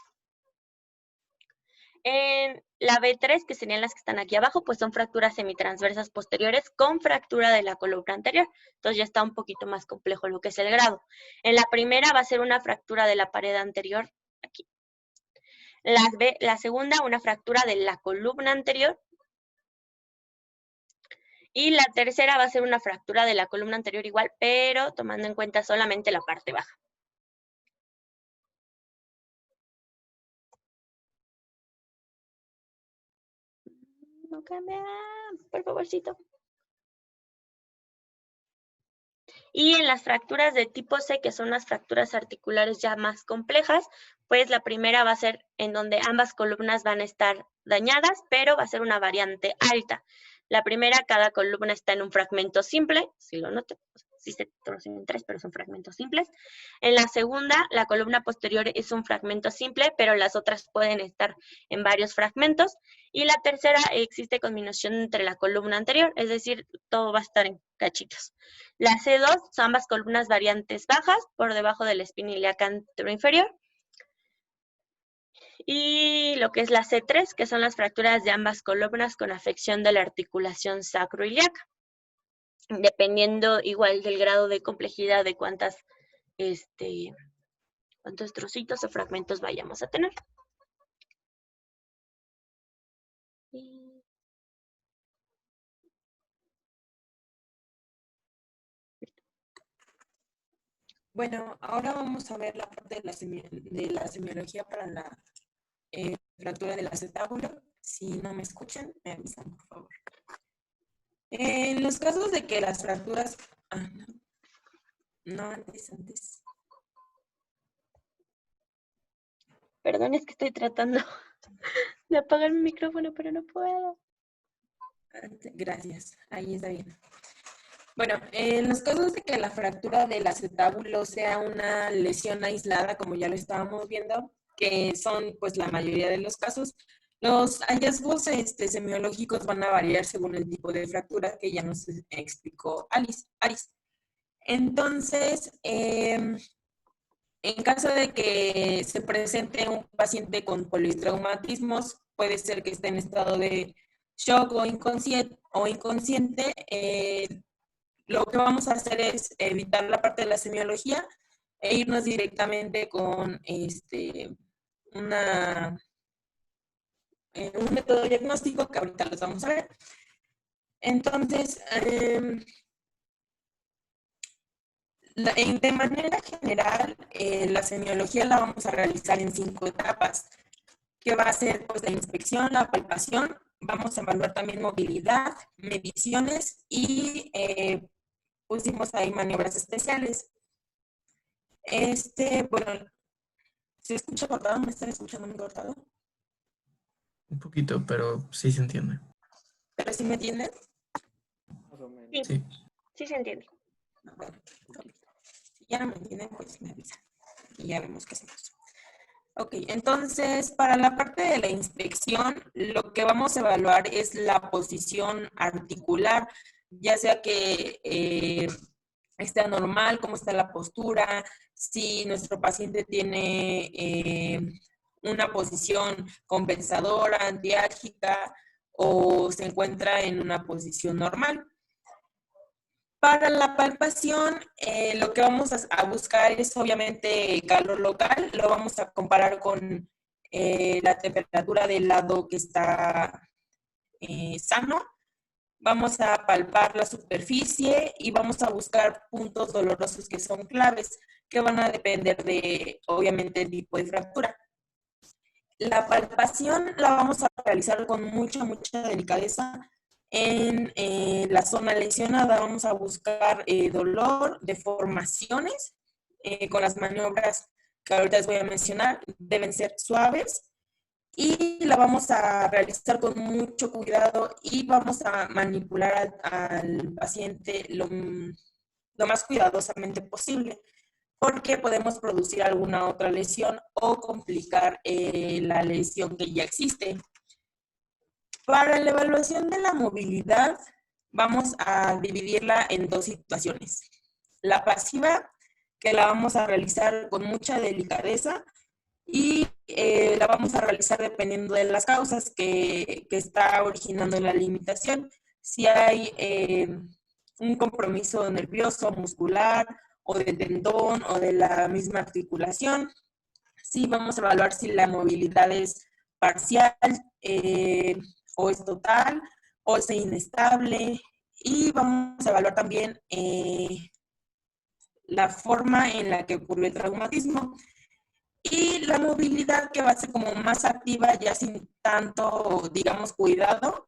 En la B3, que serían las que están aquí abajo, pues son fracturas semitransversas posteriores con fractura de la columna anterior. Entonces ya está un poquito más complejo lo que es el grado. En la primera va a ser una fractura de la pared anterior, aquí. La segunda, una fractura de la columna anterior. Y la tercera va a ser una fractura de la columna anterior igual, pero tomando en cuenta solamente la parte baja. No cambia, por favorcito. Y en las fracturas de tipo C, que son las fracturas articulares ya más complejas, pues la primera va a ser en donde ambas columnas van a estar dañadas, pero va a ser una variante alta. La primera, cada columna está en un fragmento simple, si lo noto, sí se torcen en tres, pero son fragmentos simples. En la segunda, la columna posterior es un fragmento simple, pero las otras pueden estar en varios fragmentos. Y la tercera, existe combinación entre la columna anterior, es decir, todo va a estar en cachitos. La C2 son ambas columnas variantes bajas por debajo de la espina ilíaca anteroinferior. Y lo que es la C3, que son las fracturas de ambas columnas con afección de la articulación sacroiliaca. Dependiendo igual del grado de complejidad de cuántos trocitos o fragmentos vayamos a tener. Bueno, ahora vamos a ver la parte de la semiología para la fractura del acetábulo. Si no me escuchan, me avisan, por favor. En los casos de que las fracturas... no, antes. Perdón, es que estoy tratando de apagar mi micrófono, pero no puedo. Gracias, ahí está bien. Bueno, en los casos de que la fractura del acetábulo sea una lesión aislada, como ya lo estábamos viendo, que son pues la mayoría de los casos, los hallazgos semiológicos van a variar según el tipo de fractura que ya nos explicó Aris. Entonces, en caso de que se presente un paciente con politraumatismos, puede ser que esté en estado de shock o inconsciente. Lo que vamos a hacer es evitar la parte de la semiología e irnos directamente con un método diagnóstico que ahorita los vamos a ver. Entonces, de manera general, la semiología la vamos a realizar en 5 etapas, que va a ser pues, la inspección, la palpación, vamos a evaluar también movilidad, mediciones y pusimos ahí maniobras especiales. Bueno, ¿se escucha cortado? ¿Me están escuchando muy cortado? Un poquito, pero sí se entiende. ¿Pero sí me entienden? Sí. Sí se entiende. Bueno, si ya no me entienden, pues me avisan. Y ya vemos qué hacemos. Ok, entonces, para la parte de la inspección, lo que vamos a evaluar es la posición articular ya sea que esté anormal, cómo está la postura, si nuestro paciente tiene una posición compensadora, antiálgica, o se encuentra en una posición normal. Para la palpación, lo que vamos a buscar es obviamente calor local, lo vamos a comparar con la temperatura del lado que está sano. Vamos a palpar la superficie y vamos a buscar puntos dolorosos que son claves, que van a depender de, obviamente, el tipo de fractura. La palpación la vamos a realizar con mucha delicadeza en la zona lesionada. Vamos a buscar dolor, deformaciones, con las maniobras que ahorita les voy a mencionar, deben ser suaves, y la vamos a realizar con mucho cuidado y vamos a manipular al paciente lo más cuidadosamente posible, porque podemos producir alguna otra lesión o complicar la lesión que ya existe. Para la evaluación de la movilidad, vamos a dividirla en dos situaciones. La pasiva, que la vamos a realizar con mucha delicadeza, y la vamos a realizar dependiendo de las causas que está originando la limitación. Si hay un compromiso nervioso, muscular, o de tendón, o de la misma articulación. Sí, vamos a evaluar si la movilidad es parcial, o es total, o es inestable. Y vamos a evaluar también la forma en la que ocurrió el traumatismo. Y la movilidad, que va a ser como más activa, ya sin tanto, digamos, cuidado,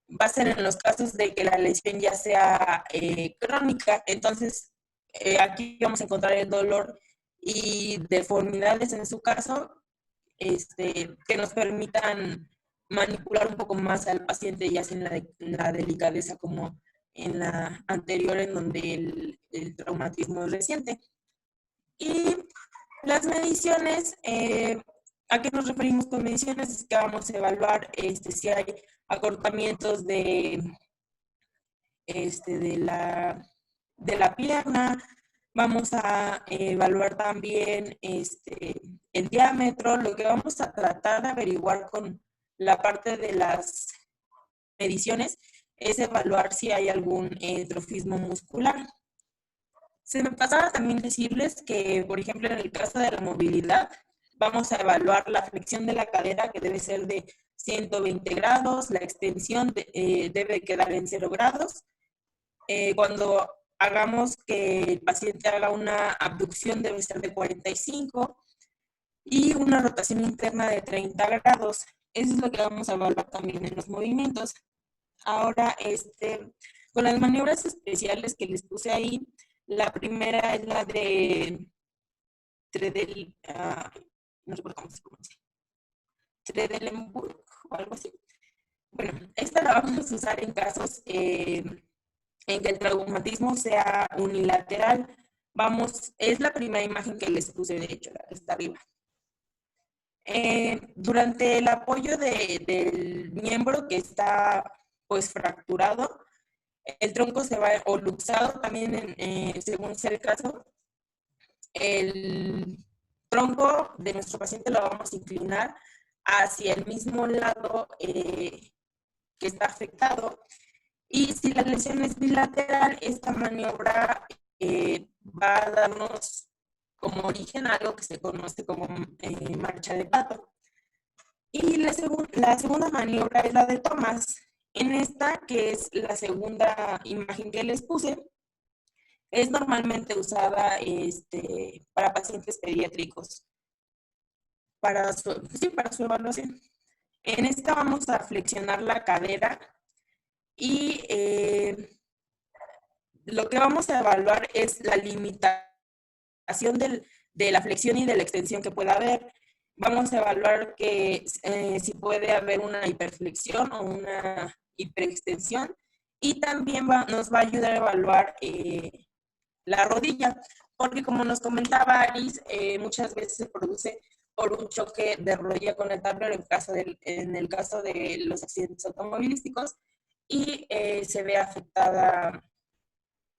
va a ser en los casos de que la lesión ya sea crónica. Entonces, aquí vamos a encontrar el dolor y deformidades en su caso, que nos permitan manipular un poco más al paciente, ya sea en la delicadeza como en la anterior, en donde el traumatismo es reciente. Y las mediciones, ¿a qué nos referimos con mediciones? Es que vamos a evaluar si hay acortamientos de la pierna. Vamos a evaluar también el diámetro. Lo que vamos a tratar de averiguar con la parte de las mediciones es evaluar si hay algún trofismo muscular. Se me pasaba también decirles que, por ejemplo, en el caso de la movilidad, vamos a evaluar la flexión de la cadera, que debe ser de 120 grados, la extensión debe quedar en 0 grados. Cuando hagamos que el paciente haga una abducción, debe ser de 45, y una rotación interna de 30 grados. Eso es lo que vamos a evaluar también en los movimientos. Ahora, con las maniobras especiales que les puse ahí, la primera es la de no recuerdo cómo se pronuncia, Tredelenburg o algo así. Bueno, esta la vamos a usar en casos en que el traumatismo sea unilateral. Es la primera imagen que les puse, de hecho, la que está arriba. Durante el apoyo del miembro que está pues fracturado, el tronco se va, o luxado también, según sea el caso, el tronco de nuestro paciente lo vamos a inclinar hacia el mismo lado que está afectado. Y si la lesión es bilateral, esta maniobra va a darnos como origen a algo que se conoce como marcha de pato. Y la segunda maniobra es la de Thomas. En esta, que es la segunda imagen que les puse, es normalmente usada para pacientes pediátricos, para su evaluación. En esta vamos a flexionar la cadera y lo que vamos a evaluar es la limitación de la flexión y de la extensión que pueda haber. Vamos a evaluar si puede haber una hiperflexión o una hiperextensión, y también nos va a ayudar a evaluar la rodilla, porque como nos comentaba Aris, muchas veces se produce por un choque de rodilla con el tablero en el caso de los accidentes automovilísticos, y se ve afectada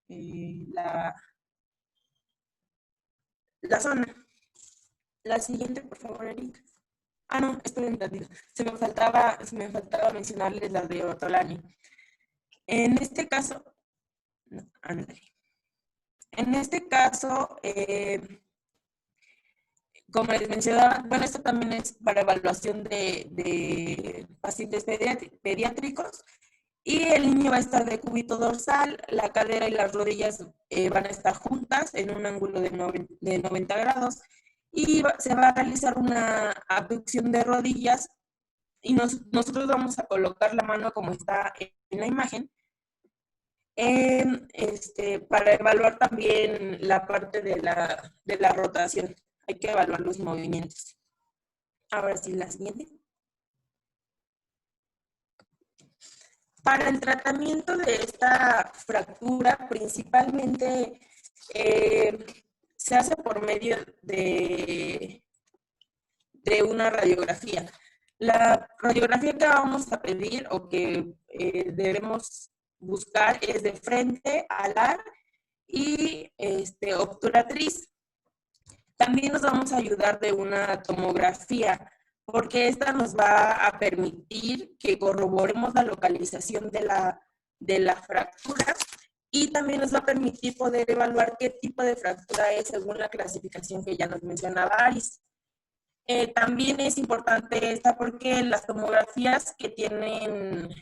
la zona. La siguiente, por favor, Erika. Ah, no, esperen tantito. Se me faltaba mencionarles la de ortolania. En este caso, no, ándale. En este caso, como les mencionaba, bueno, esto también es para evaluación de pacientes pediátricos, y el niño va a estar de cúbito dorsal, la cadera y las rodillas van a estar juntas en un ángulo de 90 grados, y se va a realizar una abducción de rodillas, y nosotros vamos a colocar la mano como está en la imagen, para evaluar también la parte de la rotación. Hay que evaluar los movimientos. Ahora sí, la siguiente. Para el tratamiento de esta fractura, principalmente se hace por medio de una radiografía. La radiografía que vamos a pedir o que debemos buscar es de frente, alar y obturatriz. También nos vamos a ayudar de una tomografía, porque esta nos va a permitir que corroboremos la localización de la fractura, y también nos va a permitir poder evaluar qué tipo de fractura es según la clasificación que ya nos mencionaba Aris. También es importante esta porque las tomografías que tienen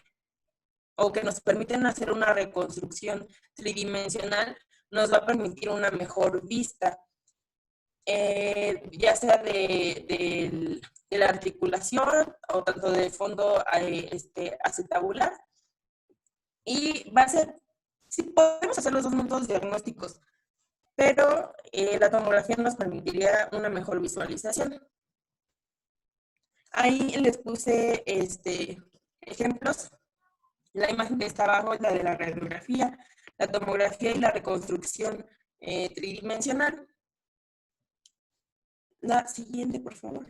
o que nos permiten hacer una reconstrucción tridimensional nos va a permitir una mejor vista, ya sea de la articulación o tanto de fondo acetabular. Y va a ser, sí podemos hacer los dos métodos diagnósticos, pero la tomografía nos permitiría una mejor visualización. Ahí les puse ejemplos. La imagen que está abajo es la de la radiografía, la tomografía y la reconstrucción tridimensional. La siguiente, por favor.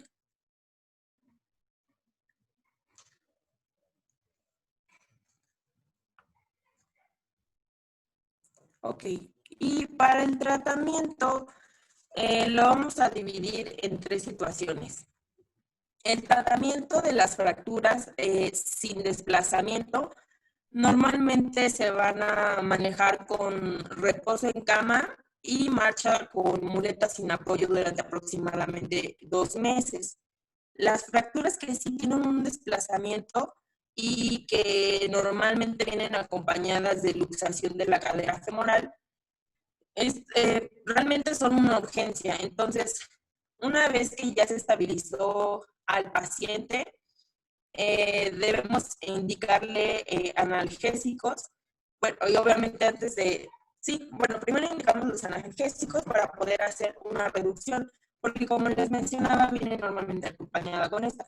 Ok, y para el tratamiento lo vamos a dividir en 3 situaciones. El tratamiento de las fracturas sin desplazamiento normalmente se van a manejar con reposo en cama y marcha con muletas sin apoyo durante aproximadamente 2 meses. Las fracturas que sí tienen un desplazamiento y que normalmente vienen acompañadas de luxación de la cadera femoral, realmente son una urgencia. Entonces, una vez que ya se estabilizó al paciente, debemos indicarle analgésicos. Bueno, y obviamente antes de... Sí, bueno, primero indicamos los analgésicos para poder hacer una reducción, porque como les mencionaba, viene normalmente acompañada con esta.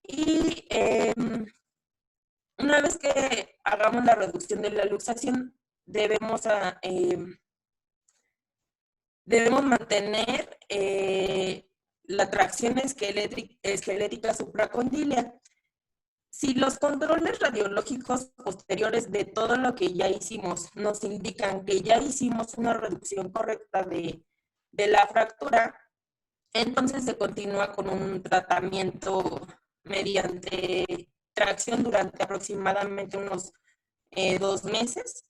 Y una vez que hagamos la reducción de la luxación, debemos mantener la tracción esquelética supracondiliar. Si los controles radiológicos posteriores de todo lo que ya hicimos nos indican que ya hicimos una reducción correcta de la fractura, entonces se continúa con un tratamiento mediante tracción durante aproximadamente unos 2 meses.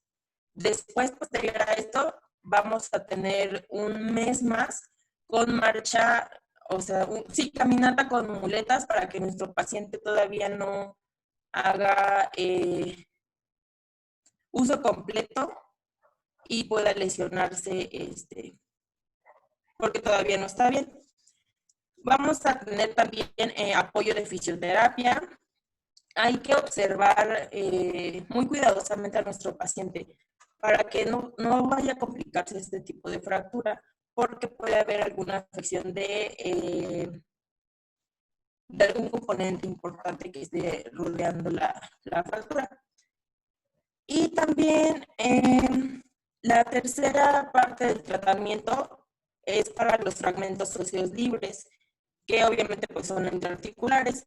Después, posterior a esto, vamos a tener un mes más con marcha, o sea, sí, caminata con muletas para que nuestro paciente todavía no haga uso completo y pueda lesionarse porque todavía no está bien. Vamos a tener también apoyo de fisioterapia. Hay que observar muy cuidadosamente a nuestro paciente para que no vaya a complicarse este tipo de fractura, porque puede haber alguna afección de algún componente importante que esté rodeando la fractura. Y también la tercera parte del tratamiento es para los fragmentos óseos libres, que obviamente pues son intraarticulares.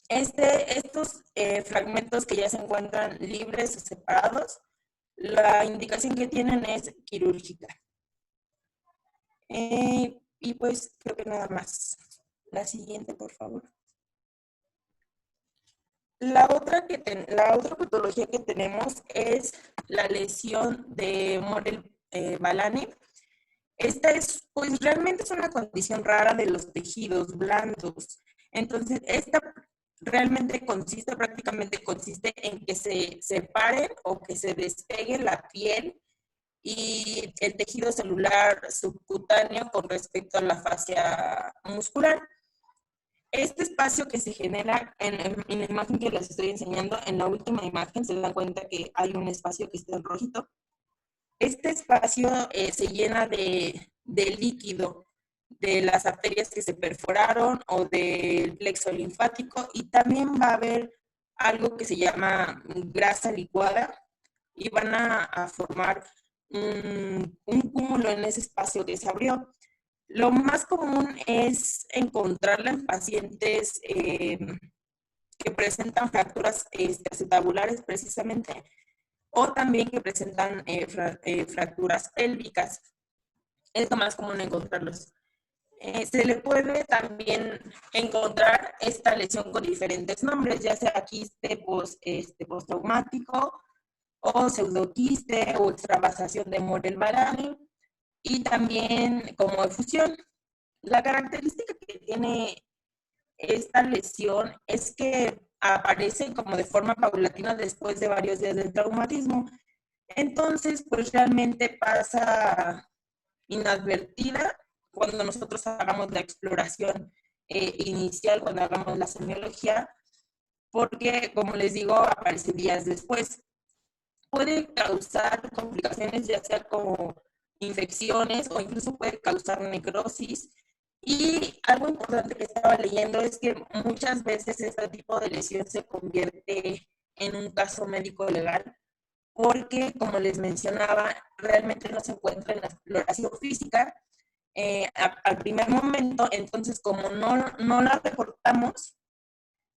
Estos fragmentos que ya se encuentran libres o separados, la indicación que tienen es quirúrgica. Y pues creo que nada más. La siguiente, por favor. La otra patología que tenemos es la lesión de Morel-Balane. Esta pues realmente es una condición rara de los tejidos blandos. Entonces, esta realmente prácticamente consiste en que se separen o que se despegue la piel y el tejido celular subcutáneo con respecto a la fascia muscular. Este espacio que se genera en la imagen que les estoy enseñando, en la última imagen se dan cuenta que hay un espacio que está en rojito. Este espacio se llena de líquido de las arterias que se perforaron o del plexo linfático, y también va a haber algo que se llama grasa licuada y van a formar un cúmulo en ese espacio que se abrió. Lo más común es encontrarla en pacientes que presentan fracturas acetabulares precisamente, o también que presentan fracturas pélvicas. Es lo más común encontrarlos. Se le puede también encontrar esta lesión con diferentes nombres, ya sea quiste postraumático, o pseudoquiste, o extravasación de Morel-Balane, y también como efusión. La característica que tiene esta lesión es que aparece como de forma paulatina después de varios días del traumatismo. Entonces, pues realmente pasa inadvertida cuando nosotros hagamos la exploración inicial, cuando hagamos la semiología, porque, como les digo, aparece días después. Puede causar complicaciones, ya sea como infecciones, o incluso puede causar necrosis. Y algo importante que estaba leyendo es que muchas veces este tipo de lesión se convierte en un caso médico legal, porque, como les mencionaba, realmente no se encuentra en la exploración física al primer momento. Entonces, como no la reportamos,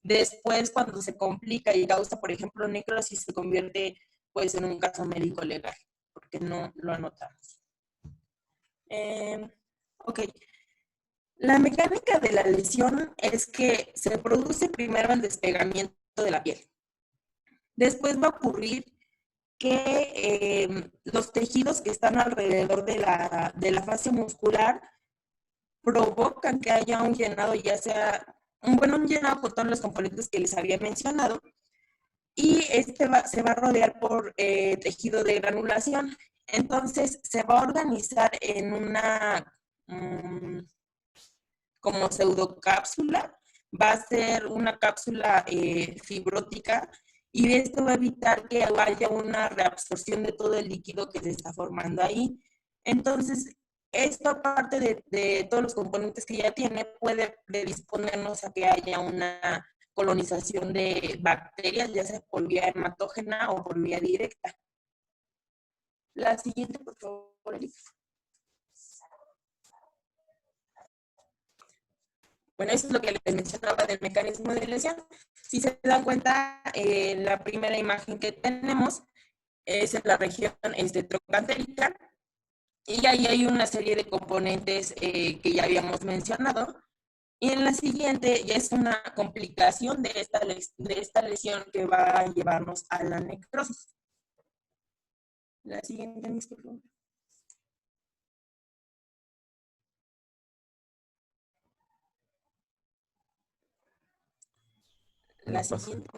después cuando se complica y causa, por ejemplo, necrosis, se convierte pues en un caso médico legal, porque no lo anotamos. Ok. La mecánica de la lesión es que se produce primero el despegamiento de la piel. Después va a ocurrir que los tejidos que están alrededor de la fascia muscular provocan que haya un llenado, ya sea un llenado con todos los componentes que les había mencionado, y se va a rodear por tejido de granulación. Entonces se va a organizar en una como pseudocápsula. Va a ser una cápsula fibrótica, y esto va a evitar que haya una reabsorción de todo el líquido que se está formando ahí. Entonces, esto, aparte de todos los componentes que ya tiene, puede predisponernos a que haya una colonización de bacterias, ya sea por vía hematógena o por vía directa. La siguiente, por favor, Erika. Bueno, eso es lo que les mencionaba del mecanismo de lesión. Si se dan cuenta, la primera imagen que tenemos es en la región trocantérica, y ahí hay una serie de componentes que ya habíamos mencionado. Y en la siguiente ya es una complicación de esta lesión que va a llevarnos a la necrosis. La siguiente, por favor. La siguiente.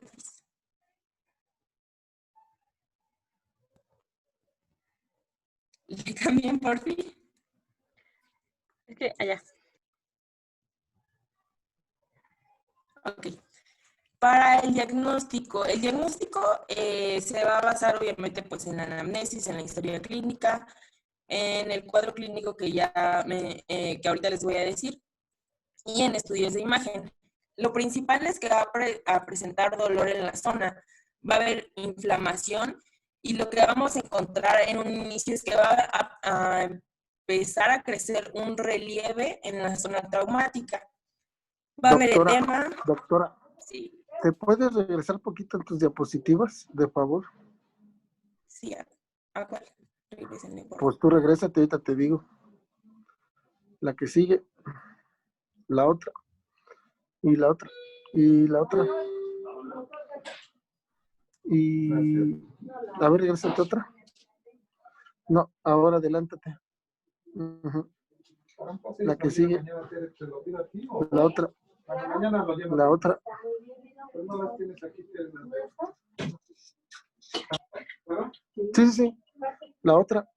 ¿Le cambian, por fin? Es que allá. Ok. Para el diagnóstico se va a basar obviamente pues en la anamnesis, en la historia clínica, en el cuadro clínico que que ahorita les voy a decir, y en estudios de imagen. Lo principal es que va a presentar dolor en la zona, va a haber inflamación, y lo que vamos a encontrar en un inicio es que va a empezar a crecer un relieve en la zona traumática. Va a haber edema. Doctora, Sí. ¿Te puedes regresar un poquito en tus diapositivas, de favor? Sí, ¿a cuál? Regrésenle, por Pues tú regrésate, ahorita te digo. La que sigue, la otra, y la otra, y la otra. Y a ver, regrésate otra. No, ahora adelántate. Ujú. La que sigue, la otra, la otra. Sí, sí, sí. La otra.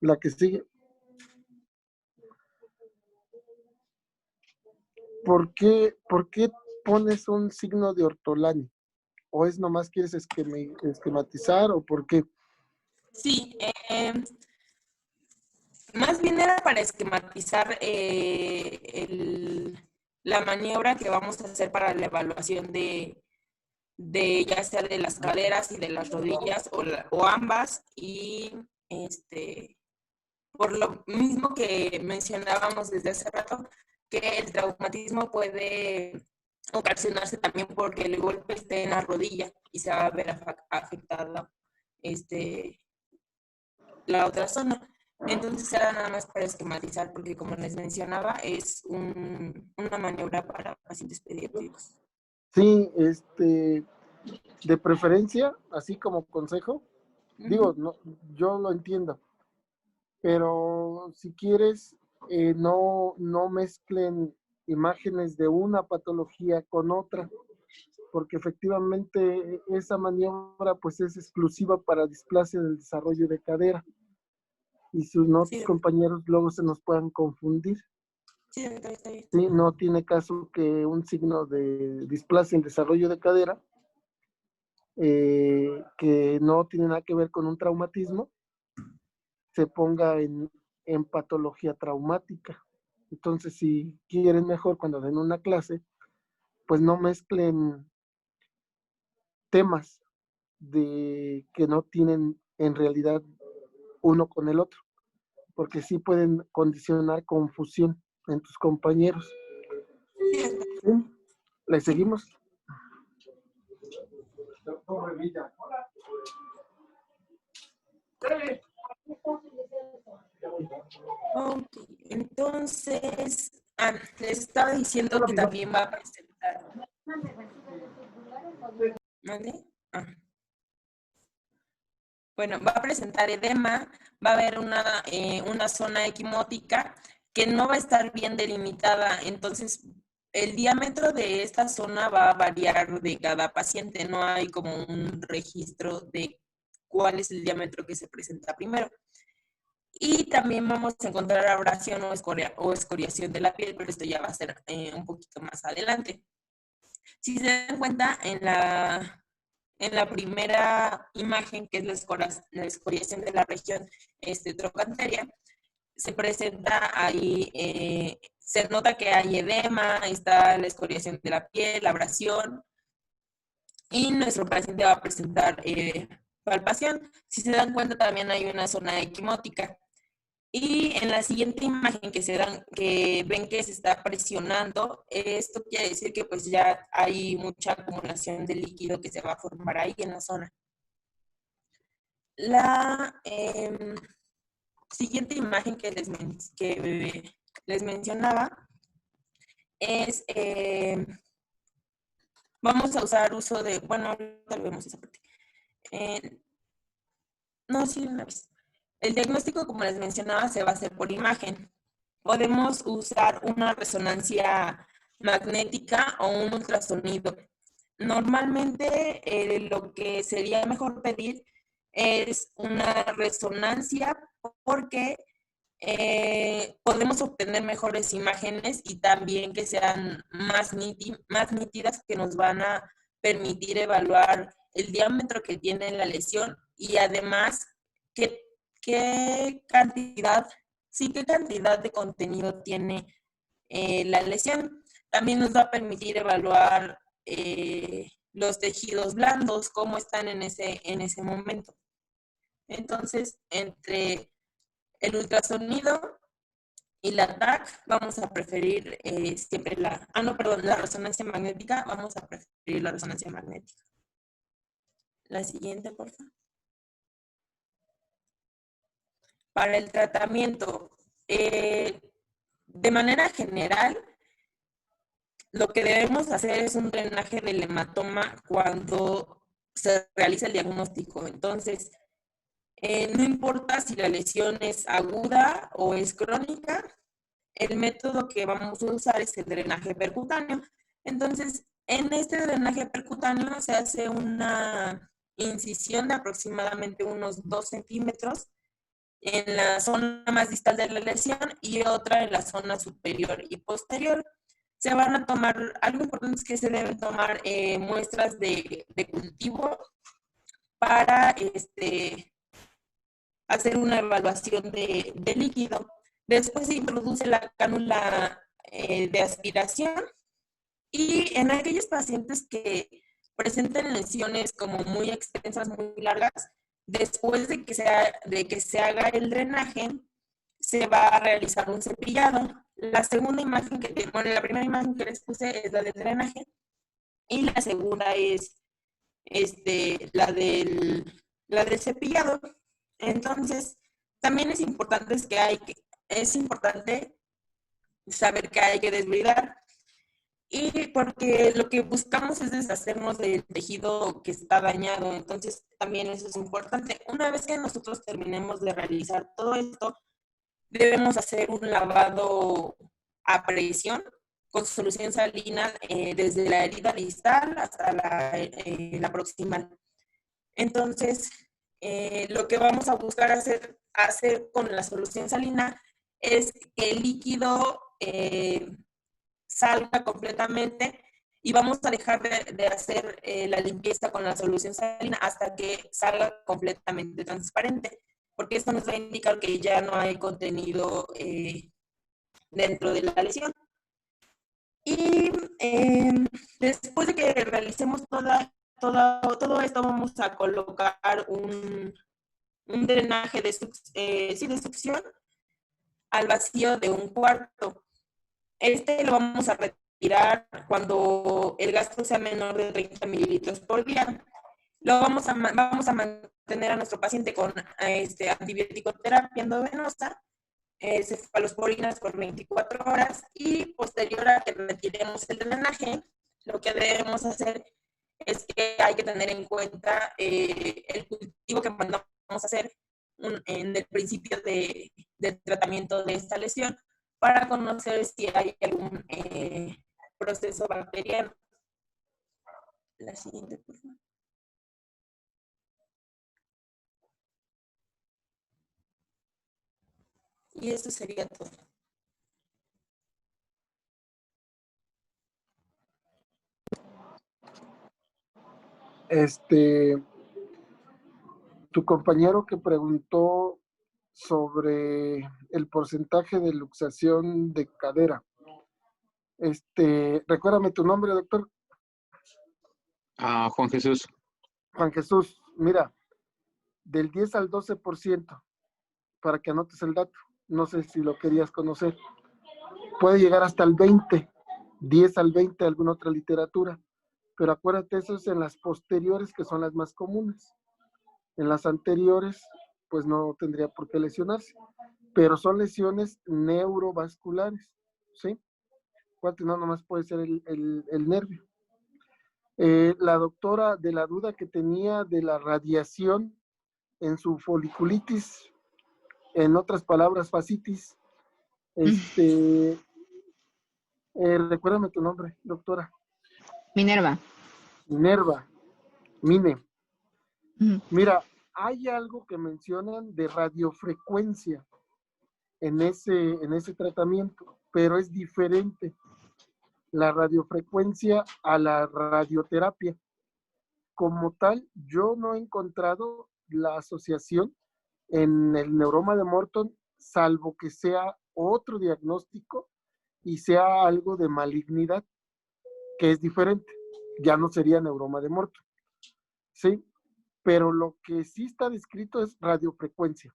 La que sigue. ¿Por qué pones un signo de ortolani? ¿O es nomás quieres esquematizar o por qué? Sí, más bien era para esquematizar la maniobra que vamos a hacer para la evaluación de ya sea de las caderas y de las rodillas o ambas, y por lo mismo que mencionábamos desde hace rato, que el traumatismo puede ocasionarse también porque el golpe esté en la rodilla y se va a ver afectada la otra zona. Entonces era nada más para esquematizar, porque como les mencionaba, es una maniobra para pacientes pediátricos. Sí, de preferencia, así como consejo, digo, no, yo lo entiendo, pero si quieres, no mezclen imágenes de una patología con otra, porque efectivamente esa maniobra pues es exclusiva para displasia del desarrollo de cadera, y sus otros compañeros luego se nos puedan confundir. Sí, está bien. Sí, no tiene caso que un signo de displasia en desarrollo de cadera, que no tiene nada que ver con un traumatismo, se ponga en patología traumática. Entonces, si quieren mejor cuando den una clase, pues no mezclen temas que no tienen en realidad uno con el otro, porque sí pueden condicionar confusión en tus compañeros. ¿Sí? ¿Le seguimos? Ok, entonces, les estaba diciendo que también va a presentar. ¿Vale? Bueno, va a presentar edema, va a haber una zona equimótica que no va a estar bien delimitada, entonces el diámetro de esta zona va a variar de cada paciente, no hay como un registro de cuál es el diámetro que se presenta primero. Y también vamos a encontrar abrasión o escoriación de la piel, pero esto ya va a ser un poquito más adelante. Si se dan cuenta, en la primera imagen, que es la escoriación de la región trocanteria, se presenta ahí, se nota que hay edema, está la escoriación de la piel, la abrasión, y nuestro paciente va a presentar palpación. Si se dan cuenta, también hay una zona equimótica. Y en la siguiente imagen que ven que se está presionando, esto quiere decir que pues ya hay mucha acumulación de líquido que se va a formar ahí en la zona. La siguiente imagen que les mencionaba es, vamos a usar bueno, ahorita vemos esa parte. No, sí, una vez. El diagnóstico, como les mencionaba, se va a hacer por imagen. Podemos usar una resonancia magnética o un ultrasonido. Normalmente lo que sería mejor pedir es una resonancia, porque podemos obtener mejores imágenes y también que sean más nítidas, que nos van a permitir evaluar el diámetro que tiene la lesión y además qué cantidad de contenido tiene la lesión. También nos va a permitir evaluar los tejidos blandos, cómo están en ese momento. Entonces, entre el ultrasonido y la TAC, vamos a preferir siempre la resonancia magnética, vamos a preferir la resonancia magnética. La siguiente, por favor. Para el tratamiento, de manera general, lo que debemos hacer es un drenaje del hematoma cuando se realiza el diagnóstico. Entonces, no importa si la lesión es aguda o es crónica, el método que vamos a usar es el drenaje percutáneo. Entonces, en este drenaje percutáneo se hace una incisión de aproximadamente unos 2 centímetros en la zona más distal de la lesión y otra en la zona superior y posterior. Se van a tomar, algo importante es que se deben tomar muestras de cultivo para hacer una evaluación de líquido. Después se introduce la cánula de aspiración y en aquellos pacientes que presenten lesiones como muy extensas, muy largas, después de que se haga el drenaje, se va a realizar un cepillado. La primera imagen que les puse es la del drenaje y la segunda es la del cepillado. Entonces, también es importante saber que hay que desbridar. Y porque lo que buscamos es deshacernos del tejido que está dañado, entonces también eso es importante. Una vez que nosotros terminemos de realizar todo esto, debemos hacer un lavado a presión con solución salina desde la herida distal hasta la proximal. Entonces, lo que vamos a buscar hacer con la solución salina es que el líquido salga completamente y vamos a dejar de hacer la limpieza con la solución salina hasta que salga completamente transparente, porque esto nos va a indicar que ya no hay contenido dentro de la lesión. Y después de que realicemos todo esto, vamos a colocar un drenaje de succión al vacío de 1/4. Lo vamos a retirar cuando el gasto sea menor de 30 mililitros por día. Vamos a mantener a nuestro paciente con antibiótico terapia endovenosa, cefalosporinas por 24 horas y posterior a que retiremos el drenaje, lo que debemos hacer es que hay que tener en cuenta el cultivo que mandamos a hacer en el principio del tratamiento de esta lesión para conocer si hay algún proceso bacteriano. La siguiente, por favor. Y eso sería todo. Tu compañero que preguntó sobre el porcentaje de luxación de cadera. Recuérdame tu nombre, doctor. Juan Jesús. Juan Jesús, mira, del 10 al 12%, para que anotes el dato. No sé si lo querías conocer. Puede llegar hasta el 20, 10 al 20, alguna otra literatura. Pero acuérdate, eso es en las posteriores, que son las más comunes. En las anteriores, pues no tendría por qué lesionarse. Pero son lesiones neurovasculares, ¿sí? No nomás puede ser el nervio. La doctora, de la duda que tenía de la radiación en su foliculitis, en otras palabras, fascitis, recuérdame tu nombre, doctora. Minerva. Minerva, Mine. Mira, hay algo que mencionan de radiofrecuencia en ese tratamiento, pero es diferente la radiofrecuencia a la radioterapia. Como tal, yo no he encontrado la asociación en el neuroma de Morton, salvo que sea otro diagnóstico y sea algo de malignidad, que es diferente. Ya no sería neuroma de Morton, ¿sí? Pero lo que sí está descrito es radiofrecuencia,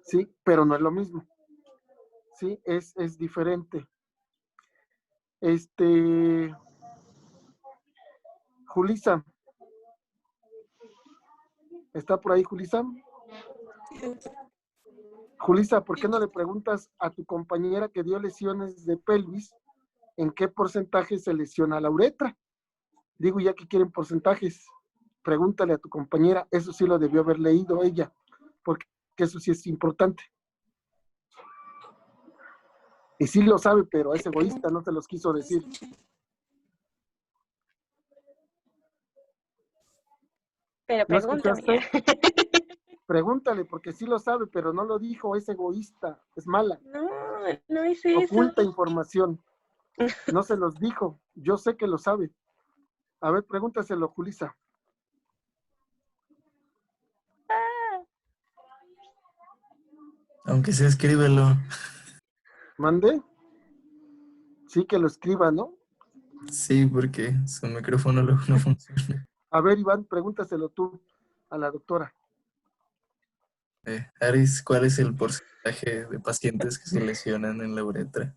¿sí? Pero no es lo mismo, ¿sí? Es diferente. Julisa, ¿está por ahí Julisa? Julisa, ¿por qué no le preguntas a tu compañera que dio lesiones de pelvis en qué porcentaje se lesiona la uretra? Digo, ya que quieren porcentajes, pregúntale a tu compañera, eso sí lo debió haber leído ella, porque eso sí es importante. Y sí lo sabe, pero es egoísta, no se los quiso decir. Pero ¿No pregúntame. escuchaste? Pregúntale, porque sí lo sabe, pero no lo dijo, es egoísta, es mala. No, no hice eso. Oculta información. No se los dijo, yo sé que lo sabe. A ver, pregúntaselo, Julisa. Aunque sea, escríbelo. ¿Mande? Sí, que lo escriba, ¿no? Sí, porque su micrófono luego no funciona. A ver, Iván, pregúntaselo tú a la doctora. Aris, ¿cuál es el porcentaje de pacientes que se lesionan en la uretra?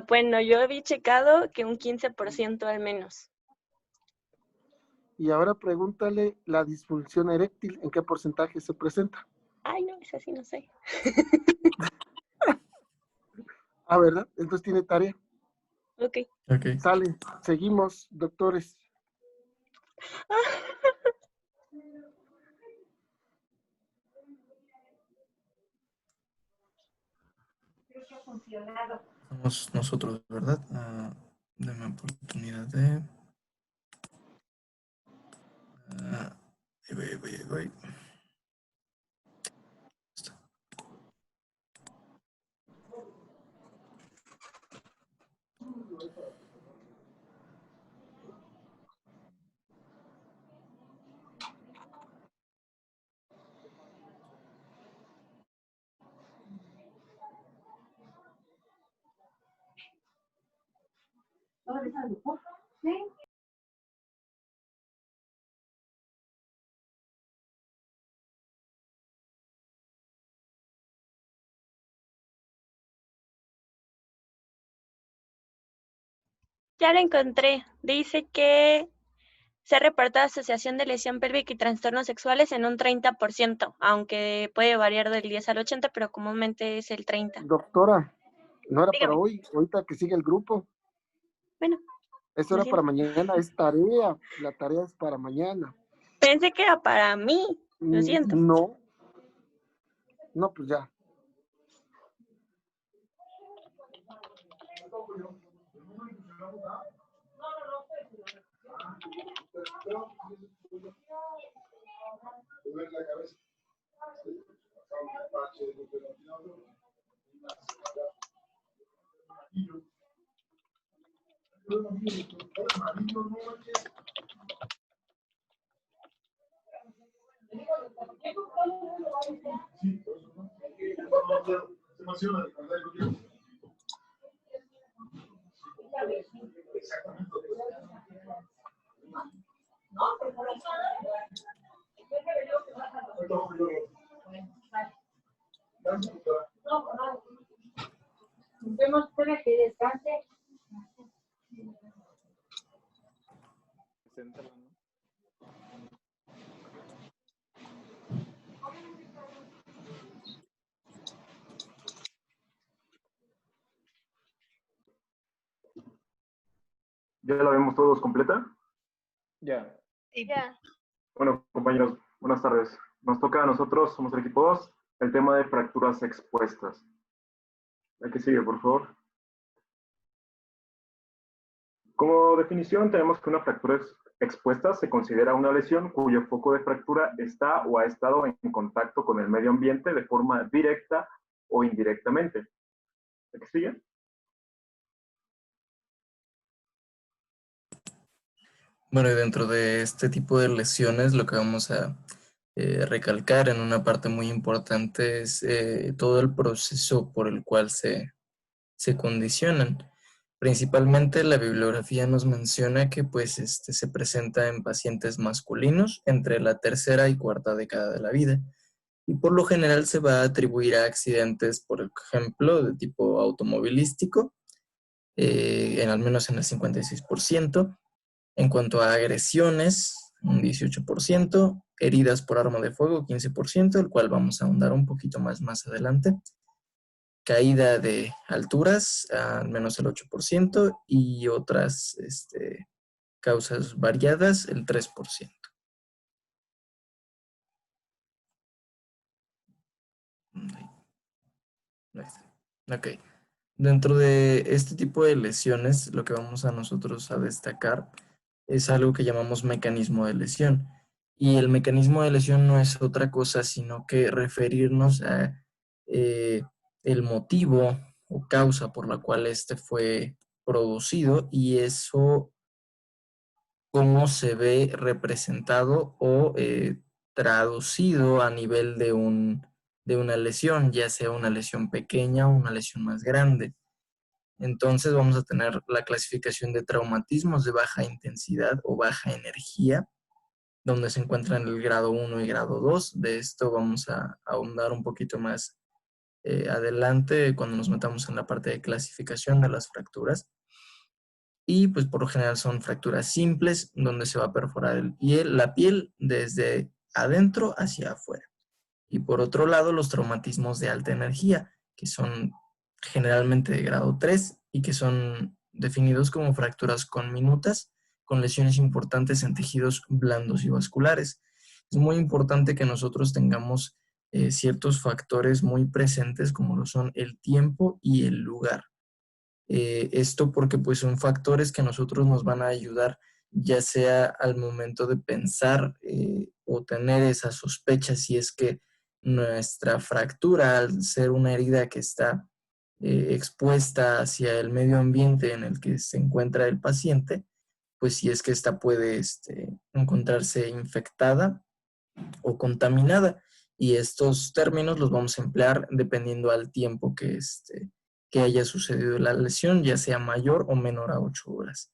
Bueno, yo había checado que un 15% al menos. Y ahora pregúntale la disfunción eréctil, ¿en qué porcentaje se presenta? Ay, no, esa sí no sé. Ah, ¿verdad? Entonces tiene tarea. Ok. Ok. Sale, seguimos, doctores. Somos nosotros, ¿verdad? Dame oportunidad de... ahí voy. Listo. Ya lo encontré. Dice que se ha reportado asociación de lesión pélvica y trastornos sexuales en un 30%, aunque puede variar del 10 al 80, pero comúnmente es el 30%. Doctora, no era para Dígame. hoy, ahorita que sigue el grupo. Bueno, Eso lo era para siento. mañana, es tarea. La tarea es para mañana. Pensé que era para mí. Lo siento. No, no, pues ya. ¿Ya la vemos todos completa? Ya. Ya. Bueno, compañeros, buenas tardes. Nos toca a nosotros, somos el equipo 2, el tema de fracturas expuestas. ¿La que sigue, por favor? Como definición, tenemos que una fractura expuesta se considera una lesión cuyo foco de fractura está o ha estado en contacto con el medio ambiente de forma directa o indirectamente. ¿La que sigue? Bueno, y dentro de este tipo de lesiones, lo que vamos a recalcar en una parte muy importante es todo el proceso por el cual se condicionan. Principalmente la bibliografía nos menciona que pues, se presenta en pacientes masculinos entre la tercera y cuarta década de la vida. y por lo general se va a atribuir a accidentes, por ejemplo, de tipo automovilístico, al menos en el 56%. En cuanto a agresiones, un 18%, heridas por arma de fuego, 15%, el cual vamos a ahondar un poquito más adelante. Caída de alturas, al menos el 8%, y otras causas variadas, el 3%. Ahí está. Ok. Dentro de este tipo de lesiones, lo que vamos a nosotros a destacar es algo que llamamos mecanismo de lesión. Y el mecanismo de lesión no es otra cosa, sino que referirnos a el motivo o causa por la cual este fue producido, y eso cómo se ve representado o traducido a nivel de una lesión, ya sea una lesión pequeña o una lesión más grande. Entonces vamos a tener la clasificación de traumatismos de baja intensidad o baja energía, donde se encuentran el grado 1 y grado 2. De esto vamos a ahondar un poquito más adelante cuando nos metamos en la parte de clasificación de las fracturas. Y pues por lo general son fracturas simples, donde se va a perforar la piel desde adentro hacia afuera. Y por otro lado, los traumatismos de alta energía, que son generalmente de grado 3 y que son definidos como fracturas conminutas con lesiones importantes en tejidos blandos y vasculares. Es muy importante que nosotros tengamos ciertos factores muy presentes, como lo son el tiempo y el lugar. Esto porque pues son factores que a nosotros nos van a ayudar, ya sea al momento de pensar o tener esa sospecha si es que nuestra fractura, al ser una herida que está expuesta hacia el medio ambiente en el que se encuentra el paciente, pues si es que esta puede encontrarse infectada o contaminada. Y estos términos los vamos a emplear dependiendo al tiempo que haya sucedido la lesión, ya sea mayor o menor a 8 horas.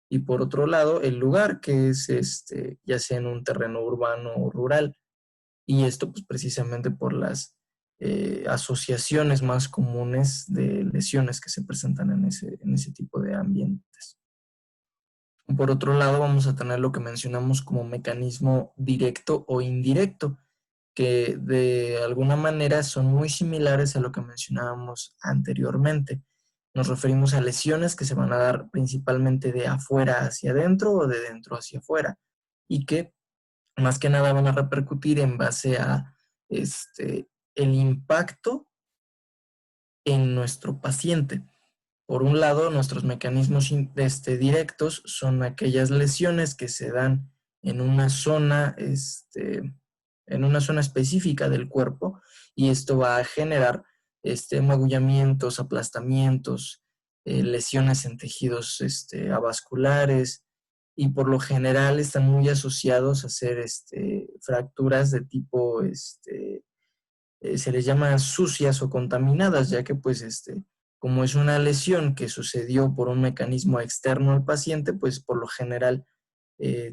Y por otro lado, el lugar, que es ya sea en un terreno urbano o rural. Y esto pues precisamente por las asociaciones más comunes de lesiones que se presentan en ese tipo de ambientes. Por otro lado, vamos a tener lo que mencionamos como mecanismo directo o indirecto, que de alguna manera son muy similares a lo que mencionábamos anteriormente. Nos referimos a lesiones que se van a dar principalmente de afuera hacia adentro o de dentro hacia afuera, y que más que nada van a repercutir en base a el impacto en nuestro paciente. Por un lado, nuestros mecanismos directos son aquellas lesiones que se dan en una zona, en una zona específica del cuerpo, y esto va a generar magullamientos, aplastamientos, lesiones en tejidos avasculares, y por lo general están muy asociados a ser fracturas de tipo, se les llama sucias o contaminadas, ya que pues como es una lesión que sucedió por un mecanismo externo al paciente, pues por lo general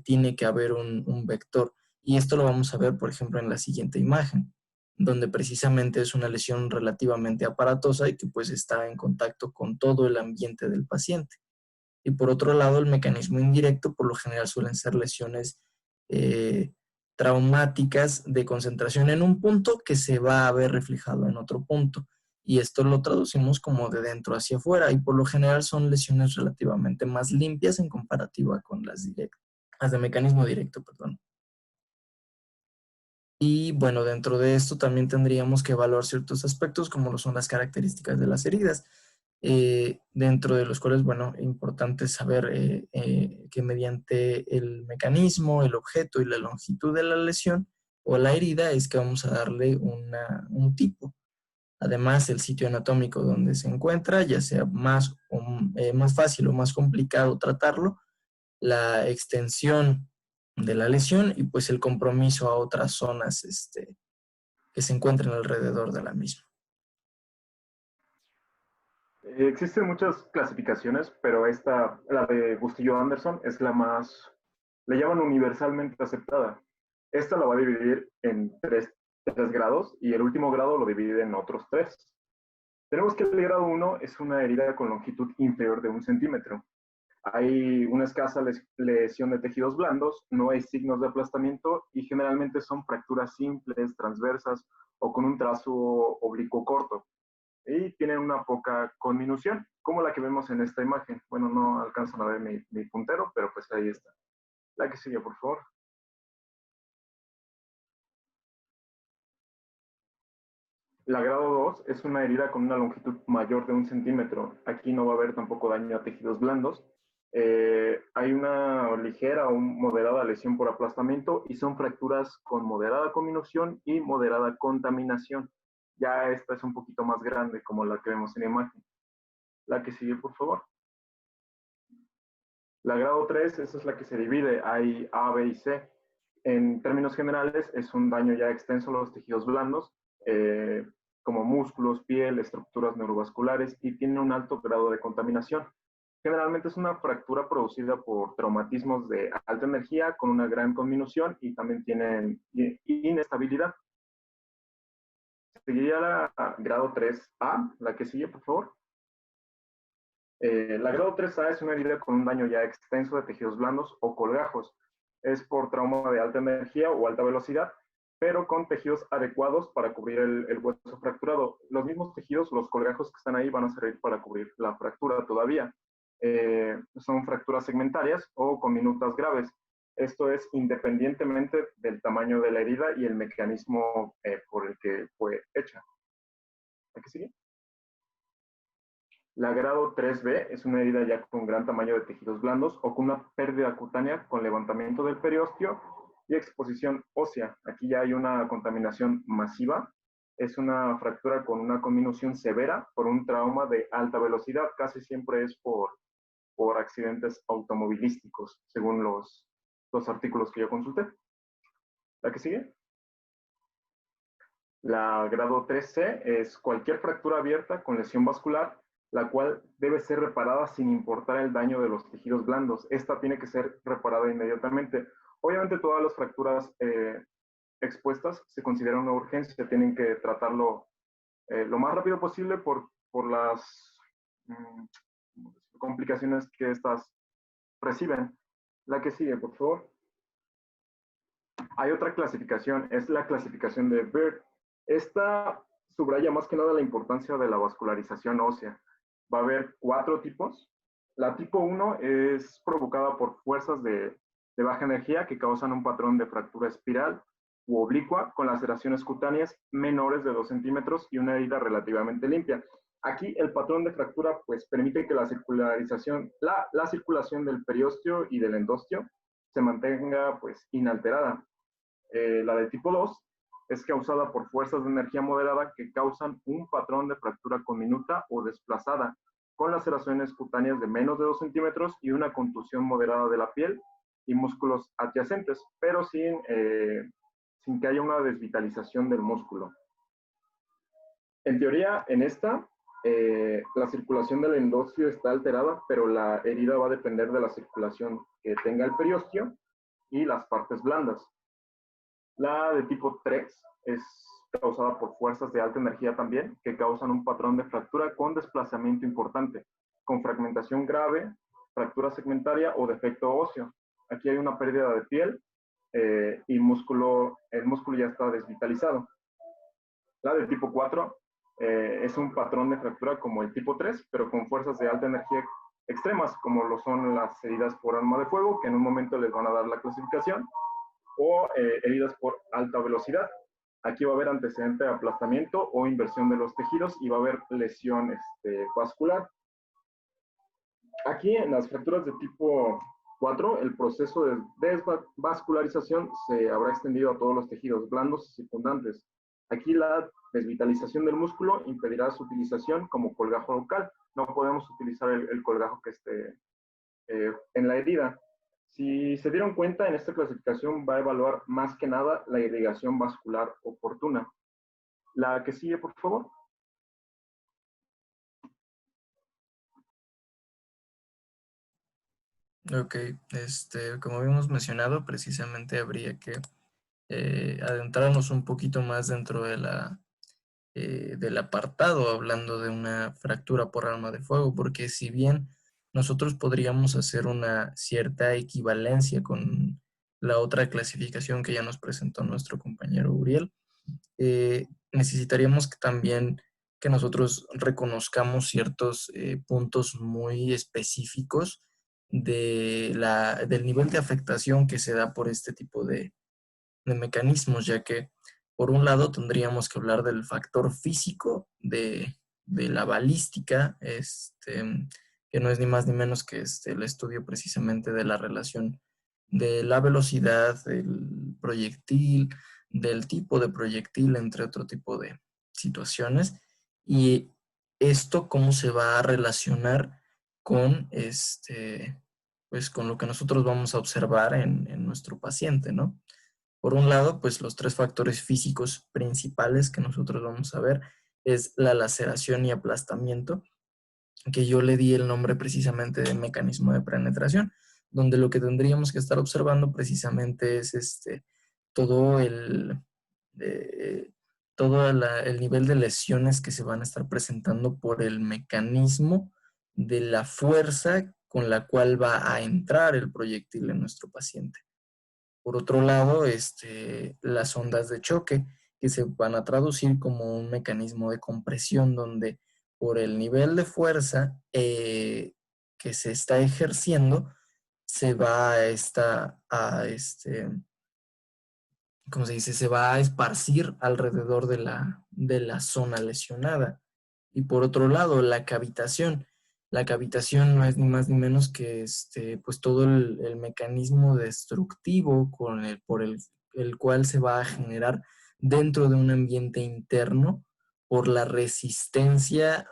tiene que haber un vector. Y esto lo vamos a ver, por ejemplo, en la siguiente imagen, donde precisamente es una lesión relativamente aparatosa y que pues está en contacto con todo el ambiente del paciente. Y por otro lado, el mecanismo indirecto por lo general suelen ser lesiones traumáticas de concentración en un punto que se va a ver reflejado en otro punto. Y esto lo traducimos como de dentro hacia afuera, y por lo general son lesiones relativamente más limpias en comparativa con las directas, las de mecanismo directo, perdón. Y bueno, dentro de esto también tendríamos que evaluar ciertos aspectos como lo son las características de las heridas, dentro de los cuales, bueno, es importante saber que mediante el mecanismo, el objeto y la longitud de la lesión o la herida es que vamos a darle un tipo. Además, el sitio anatómico donde se encuentra, ya sea más fácil o más complicado tratarlo, la extensión de la lesión y pues el compromiso a otras zonas que se encuentran alrededor de la misma. Existen muchas clasificaciones, pero la de Bustillo Anderson, es la más, le llaman universalmente aceptada. Esta la va a dividir en tres 3 grados y el último grado lo divide en otros 3. Tenemos que el grado 1 es una herida con longitud inferior de 1 centímetro. Hay una escasa lesión de tejidos blandos, no hay signos de aplastamiento y generalmente son fracturas simples, transversas o con un trazo oblicuo corto. Y tienen una poca conminución, como la que vemos en esta imagen. Bueno, no alcanzan a ver mi puntero, pero pues ahí está. La que sigue, por favor. La grado 2 es una herida con una longitud mayor de 1 centímetro. Aquí no va a haber tampoco daño a tejidos blandos. Hay una ligera o moderada lesión por aplastamiento y son fracturas con moderada conminución y moderada contaminación. Ya esta es un poquito más grande, como la que vemos en la imagen. La que sigue, por favor. La grado 3, esa es la que se divide. Hay A, B y C. En términos generales, es un daño ya extenso a los tejidos blandos, como músculos, piel, estructuras neurovasculares, y tiene un alto grado de contaminación. Generalmente es una fractura producida por traumatismos de alta energía con una gran conminución y también tienen inestabilidad. Seguiría la grado 3A, la que sigue, por favor. La grado 3A es una herida con un daño ya extenso de tejidos blandos o colgajos. Es por trauma de alta energía o alta velocidad, pero con tejidos adecuados para cubrir el hueso fracturado. Los mismos tejidos, los colgajos que están ahí, van a servir para cubrir la fractura todavía. Son fracturas segmentarias o con minutas graves. Esto es independientemente del tamaño de la herida y el mecanismo por el que fue hecha. ¿A qué sigue? La grado 3B es una herida ya con gran tamaño de tejidos blandos o con una pérdida cutánea con levantamiento del periósteo y exposición ósea. Aquí ya hay una contaminación masiva. Es una fractura con una conminución severa por un trauma de alta velocidad. Casi siempre es por accidentes automovilísticos, según los artículos que yo consulté. ¿La que sigue? La grado 3C es cualquier fractura abierta con lesión vascular, la cual debe ser reparada sin importar el daño de los tejidos blandos. Esta tiene que ser reparada inmediatamente. Obviamente todas las fracturas expuestas se consideran una urgencia, tienen que tratarlo lo más rápido posible por las complicaciones que estas reciben. La que sigue, por favor. Hay otra clasificación, es la clasificación de Bird. Esta subraya más que nada la importancia de la vascularización ósea. Va a haber 4 tipos. La tipo 1 es provocada por fuerzas de baja energía que causan un patrón de fractura espiral u oblicua con laceraciones cutáneas menores de 2 centímetros y una herida relativamente limpia. Aquí el patrón de fractura pues permite que la circulación del periósteo y del endostio se mantenga pues inalterada. La de tipo 2 es causada por fuerzas de energía moderada que causan un patrón de fractura conminuta o desplazada, con laceraciones cutáneas de menos de 2 centímetros y una contusión moderada de la piel y músculos adyacentes, pero sin que haya una desvitalización del músculo. En teoría, en esta, la circulación del endostio está alterada, pero la herida va a depender de la circulación que tenga el periósteo y las partes blandas. La de tipo 3 es causada por fuerzas de alta energía también, que causan un patrón de fractura con desplazamiento importante, con fragmentación grave, fractura segmentaria o defecto óseo. Aquí hay una pérdida de piel y el músculo ya está desvitalizado. La de tipo 4 es un patrón de fractura como el tipo 3, pero con fuerzas de alta energía extremas, como lo son las heridas por arma de fuego, que en un momento les van a dar la clasificación, o heridas por alta velocidad. Aquí va a haber antecedente de aplastamiento o inversión de los tejidos y va a haber lesión vascular. Aquí en las fracturas de tipo 4, el proceso de desvascularización se habrá extendido a todos los tejidos blandos y circundantes. Aquí la desvitalización del músculo impedirá su utilización como colgajo local. No podemos utilizar el colgajo que esté en la herida. Si se dieron cuenta, en esta clasificación va a evaluar más que nada la irrigación vascular oportuna. La que sigue, por favor. Ok, como habíamos mencionado, precisamente habría que adentrarnos un poquito más dentro de del apartado, hablando de una fractura por arma de fuego, porque si bien nosotros podríamos hacer una cierta equivalencia con la otra clasificación que ya nos presentó nuestro compañero Uriel, necesitaríamos que también que nosotros reconozcamos ciertos puntos muy específicos del nivel de afectación que se da por este tipo de mecanismos, ya que por un lado tendríamos que hablar del factor físico de la balística, que no es ni más ni menos que el estudio precisamente de la relación de la velocidad del proyectil, del tipo de proyectil, entre otro tipo de situaciones. Y esto cómo se va a relacionar con pues con lo que nosotros vamos a observar en nuestro paciente, ¿no? Por un lado, pues los tres factores físicos principales que nosotros vamos a ver es la laceración y aplastamiento, que yo le di el nombre precisamente de mecanismo de penetración, donde lo que tendríamos que estar observando precisamente es todo eh, el nivel de lesiones que se van a estar presentando por el mecanismo de la fuerza con la cual va a entrar el proyectil en nuestro paciente. Por otro lado, las ondas de choque, que se van a traducir como un mecanismo de compresión donde por el nivel de fuerza que se está ejerciendo, se va ¿cómo se dice? Se va a esparcir alrededor de la zona lesionada. Y por otro lado, la cavitación. La cavitación no es ni más ni menos que pues todo el mecanismo destructivo el cual se va a generar dentro de un ambiente interno por la resistencia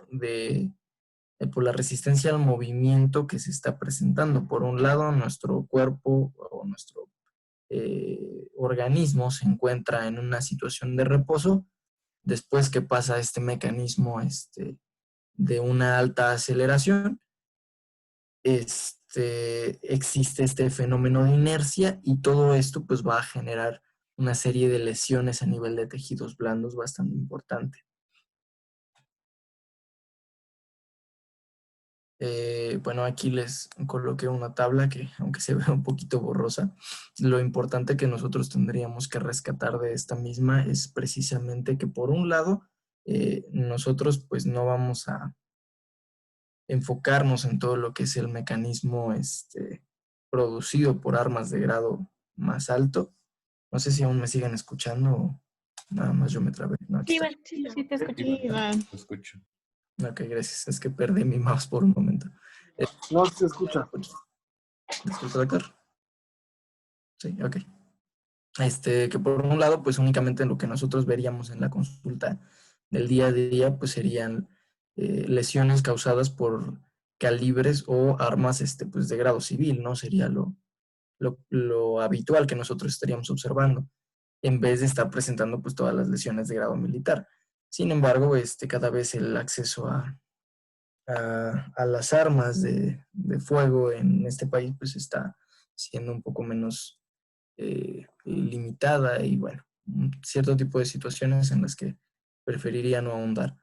por la resistencia al movimiento que se está presentando. Por un lado, nuestro cuerpo o nuestro organismo se encuentra en una situación de reposo después que pasa este mecanismo de una alta aceleración. Existe este fenómeno de inercia y todo esto pues va a generar una serie de lesiones a nivel de tejidos blandos bastante importante. Bueno, aquí les coloqué una tabla que, aunque se ve un poquito borrosa, lo importante que nosotros tendríamos que rescatar de esta misma es precisamente que por un lado, nosotros pues no vamos a enfocarnos en todo lo que es el mecanismo producido por armas de grado más alto. No sé si aún me siguen escuchando o nada más yo me trabé. No, aquí está. Sí, te escucho. Lo escucho. Ok, gracias. Es que perdí mi mouse por un momento. No se escucha. Disculpa, doctor. Sí, ok. Que por un lado, pues únicamente lo que nosotros veríamos en la consulta del día a día, pues serían lesiones causadas por calibres o armas pues de grado civil, ¿no? Sería lo habitual que nosotros estaríamos observando, en vez de estar presentando pues todas las lesiones de grado militar. Sin embargo, cada vez el acceso a las armas de fuego en este país pues está siendo un poco menos limitada y bueno, un cierto tipo de situaciones en las que preferiría no ahondar.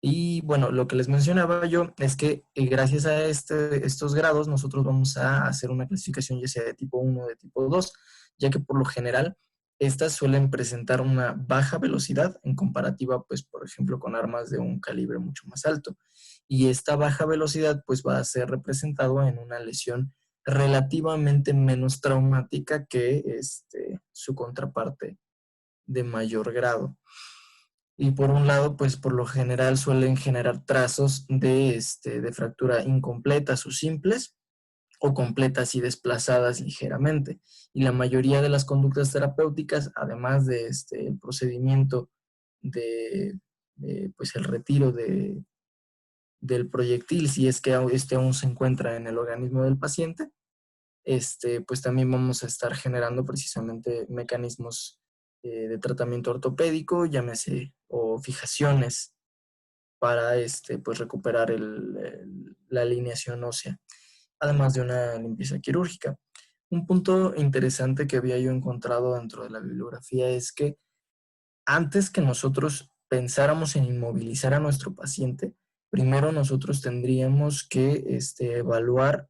Y bueno, lo que les mencionaba yo es que gracias a estos grados nosotros vamos a hacer una clasificación ya sea de tipo 1 o de tipo 2, ya que por lo general estas suelen presentar una baja velocidad en comparativa, pues, por ejemplo, con armas de un calibre mucho más alto. Y esta baja velocidad, pues, va a ser representado en una lesión relativamente menos traumática que su contraparte de mayor grado. Y por un lado, pues por lo general suelen generar trazos de fractura incompletas o simples, o completas y desplazadas ligeramente. Y la mayoría de las conductas terapéuticas, además de el procedimiento pues el retiro del proyectil, si es que aún se encuentra en el organismo del paciente, pues también vamos a estar generando precisamente mecanismos de tratamiento ortopédico, llámese, o fijaciones para pues recuperar la alineación ósea, además de una limpieza quirúrgica. Un punto interesante que había yo encontrado dentro de la bibliografía es que antes que nosotros pensáramos en inmovilizar a nuestro paciente, primero nosotros tendríamos que evaluar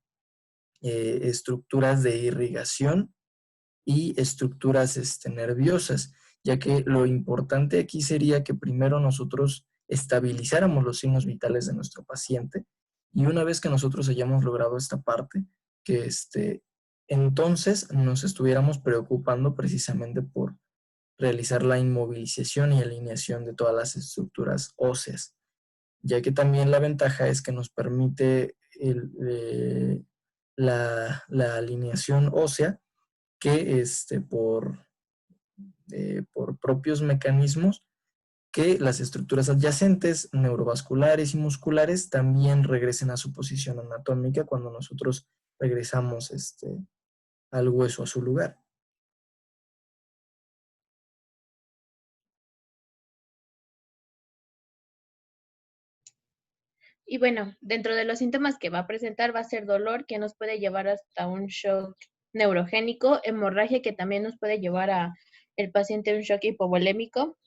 estructuras de irrigación y estructuras nerviosas, ya que lo importante aquí sería que primero nosotros estabilizáramos los signos vitales de nuestro paciente, y una vez que nosotros hayamos logrado esta parte, que entonces nos estuviéramos preocupando precisamente por realizar la inmovilización y alineación de todas las estructuras óseas, ya que también la ventaja es que nos permite la alineación ósea que por propios mecanismos que las estructuras adyacentes, neurovasculares y musculares también regresen a su posición anatómica cuando nosotros regresamos al hueso a su lugar. Y bueno, dentro de los síntomas que va a presentar va a ser dolor, que nos puede llevar hasta un shock neurogénico, hemorragia, que también nos puede llevar a el paciente a un shock hipovolémico,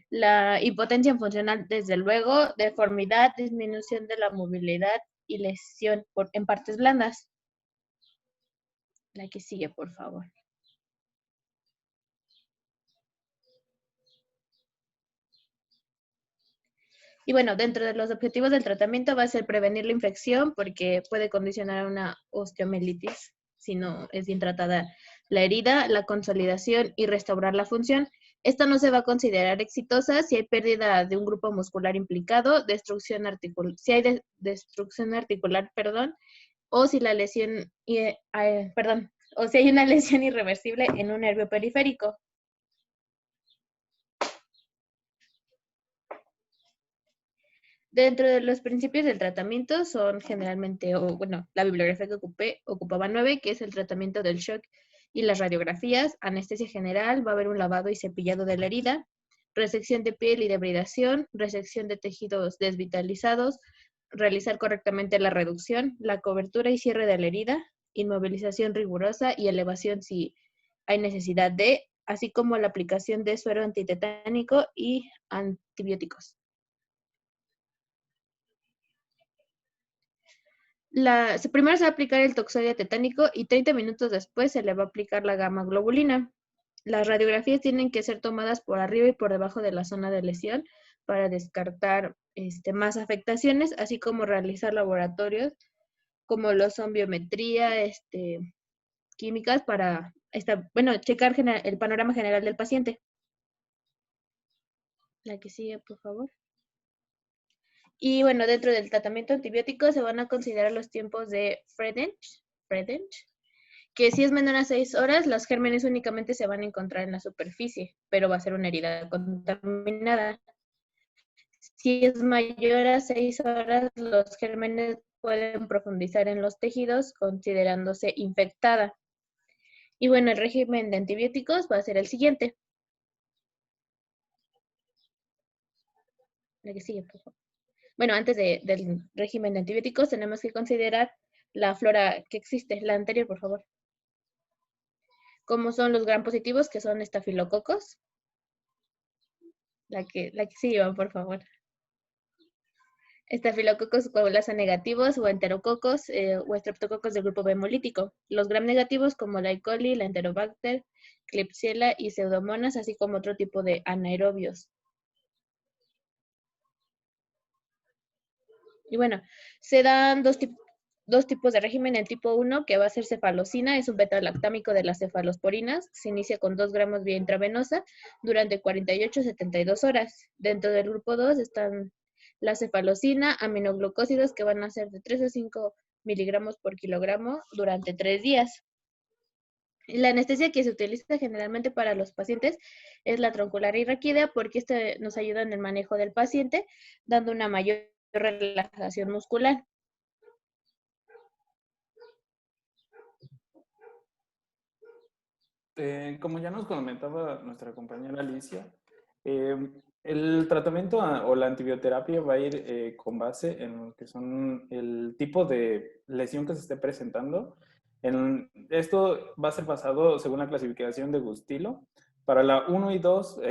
la impotencia funcional, desde luego, deformidad, disminución de la movilidad y lesión en partes blandas. La que sigue, por favor. Y bueno, dentro de los objetivos del tratamiento va a ser prevenir la infección, porque puede condicionar a una osteomielitis si no es bien tratada la herida, la consolidación y restaurar la función. Esta no se va a considerar exitosa si hay pérdida de un grupo muscular implicado, si hay destrucción articular, o si la lesión, o si hay una lesión irreversible en un nervio periférico. Dentro de los principios del tratamiento son generalmente, la bibliografía que ocupaba 9, que es el tratamiento del shock y las radiografías, anestesia general, va a haber un lavado y cepillado de la herida, resección de piel y debridación, resección de tejidos desvitalizados, realizar correctamente la reducción, la cobertura y cierre de la herida, inmovilización rigurosa y elevación si hay necesidad de, así como la aplicación de suero antitetánico y antibióticos. Primero se va a aplicar el toxoide tetánico y 30 minutos después se le va a aplicar la gamma globulina. Las radiografías tienen que ser tomadas por arriba y por debajo de la zona de lesión para descartar más afectaciones, así como realizar laboratorios como lo son biometría, químicas para checar el panorama general del paciente. La que sigue, por favor. Y bueno, dentro del tratamiento antibiótico se van a considerar los tiempos de Fredench, que si es menor a 6 horas, los gérmenes únicamente se van a encontrar en la superficie, pero va a ser una herida contaminada. Si es mayor a 6 horas, los gérmenes pueden profundizar en los tejidos, considerándose infectada. Y bueno, el régimen de antibióticos va a ser el siguiente. La que sigue, por favor. Bueno, antes del régimen de antibióticos tenemos que considerar la flora que existe. La anterior, por favor. Como son los gram positivos, que son estafilococos. La que sigue, por favor. Estafilococos coagulasa negativos o enterococos o estreptococos del grupo B hemolítico. Los gram negativos como la E. coli, la Enterobacter, Klebsiella y Pseudomonas, así como otro tipo de anaerobios. Y bueno, se dan dos tipos de régimen. El tipo 1, que va a ser cefalocina, es un beta-lactámico de las cefalosporinas. Se inicia con 2 gramos vía intravenosa durante 48 a 72 horas. Dentro del grupo 2 están la cefalocina, aminoglucósidos, que van a ser de 3 a 5 miligramos por kilogramo durante 3 días. La anestesia que se utiliza generalmente para los pacientes es la troncular y raquídea, porque nos ayuda en el manejo del paciente, dando una mayor relajación muscular. Como ya nos comentaba nuestra compañera Alicia, el tratamiento o la antibioterapia va a ir con base en lo que son el tipo de lesión que se esté presentando Esto va a ser basado según la clasificación de Gustilo. Para la 1 y 2,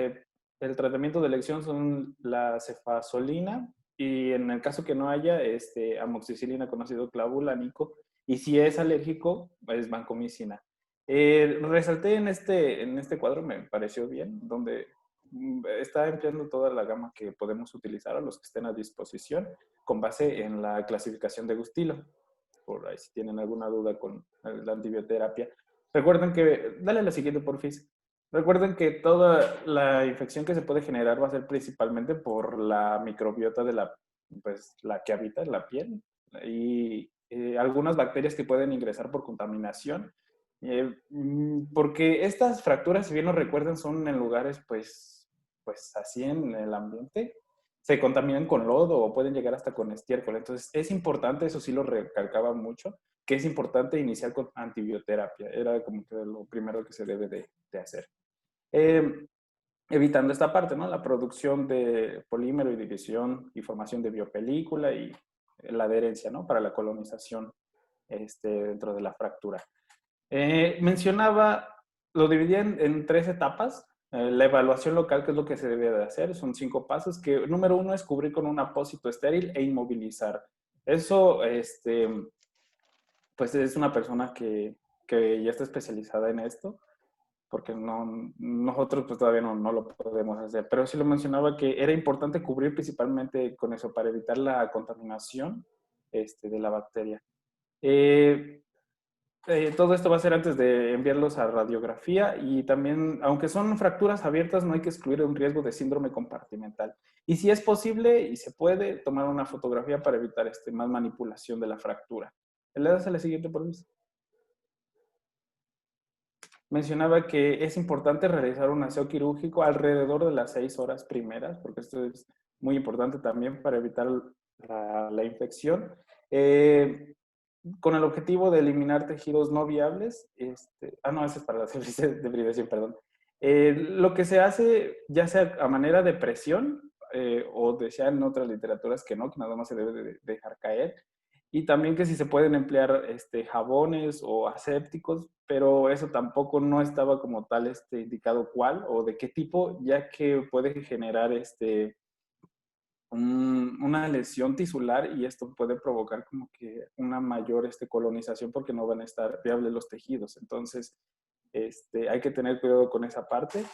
el tratamiento de elección son la cefazolina y en el caso que no haya, amoxicilina, conocido clavulánico, y si es alérgico, es vancomicina. Resalté en este cuadro, me pareció bien, donde está empleando toda la gama que podemos utilizar a los que estén a disposición con base en la clasificación de Gustilo. Por ahí si tienen alguna duda con la antibioterapia. Recuerden que, dale a la siguiente porfis. Recuerden que toda la infección que se puede generar va a ser principalmente por la microbiota de la que habita en la piel y algunas bacterias que pueden ingresar por contaminación. Porque estas fracturas, si bien no recuerdan, son en lugares pues así en el ambiente, se contaminan con lodo o pueden llegar hasta con estiércol. Entonces, es importante, eso sí lo recalcaba mucho, que es importante iniciar con antibioterapia. Era como que lo primero que se debe de hacer. Evitando esta parte, ¿no? La producción de polímero y división y formación de biopelícula y la adherencia, ¿no? Para la colonización dentro de la fractura. Mencionaba, lo dividía en 3 etapas. La evaluación local, que es lo que se debe de hacer, son 5 pasos, que número 1 es cubrir con un apósito estéril e inmovilizar. Eso, pues es una persona que ya está especializada en esto, porque nosotros pues todavía no lo podemos hacer, pero sí lo mencionaba que era importante cubrir principalmente con eso para evitar la contaminación de la bacteria. Todo esto va a ser antes de enviarlos a radiografía y también, aunque son fracturas abiertas, no hay que excluir un riesgo de síndrome compartimental. Y si es posible y se puede, tomar una fotografía para evitar más manipulación de la fractura. ¿Le das a la siguiente, por favor? Mencionaba que es importante realizar un aseo quirúrgico alrededor de las 6 horas primeras, porque esto es muy importante también para evitar la infección. Con el objetivo de eliminar tejidos no viables. No, ese es para la debridación, perdón. Lo que se hace, ya sea a manera de presión, o decía en otras literaturas que no, que nada más se debe de dejar caer. Y también que si se pueden emplear jabones o asépticos, pero eso tampoco no estaba como tal indicado cuál o de qué tipo, ya que puede generar una lesión tisular y esto puede provocar como que una mayor colonización porque no van a estar viables los tejidos. Entonces, hay que tener cuidado con esa parte.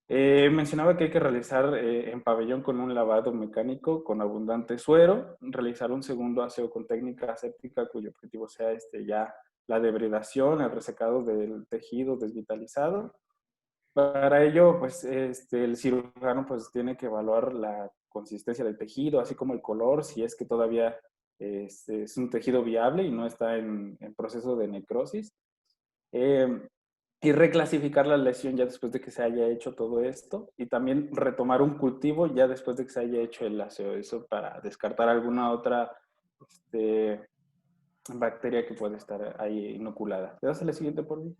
Mencionaba que hay que realizar en pabellón con un lavado mecánico con abundante suero, realizar un segundo aseo con técnica aséptica cuyo objetivo sea ya la debridación, el resecado del tejido desvitalizado. Para ello, pues el cirujano pues tiene que evaluar la consistencia del tejido, así como el color, si es que todavía es un tejido viable y no está en proceso de necrosis. Y reclasificar la lesión ya después de que se haya hecho todo esto y también retomar un cultivo ya después de que se haya hecho el aseo, eso para descartar alguna otra bacteria que puede estar ahí inoculada. ¿Le das a la siguiente por mí?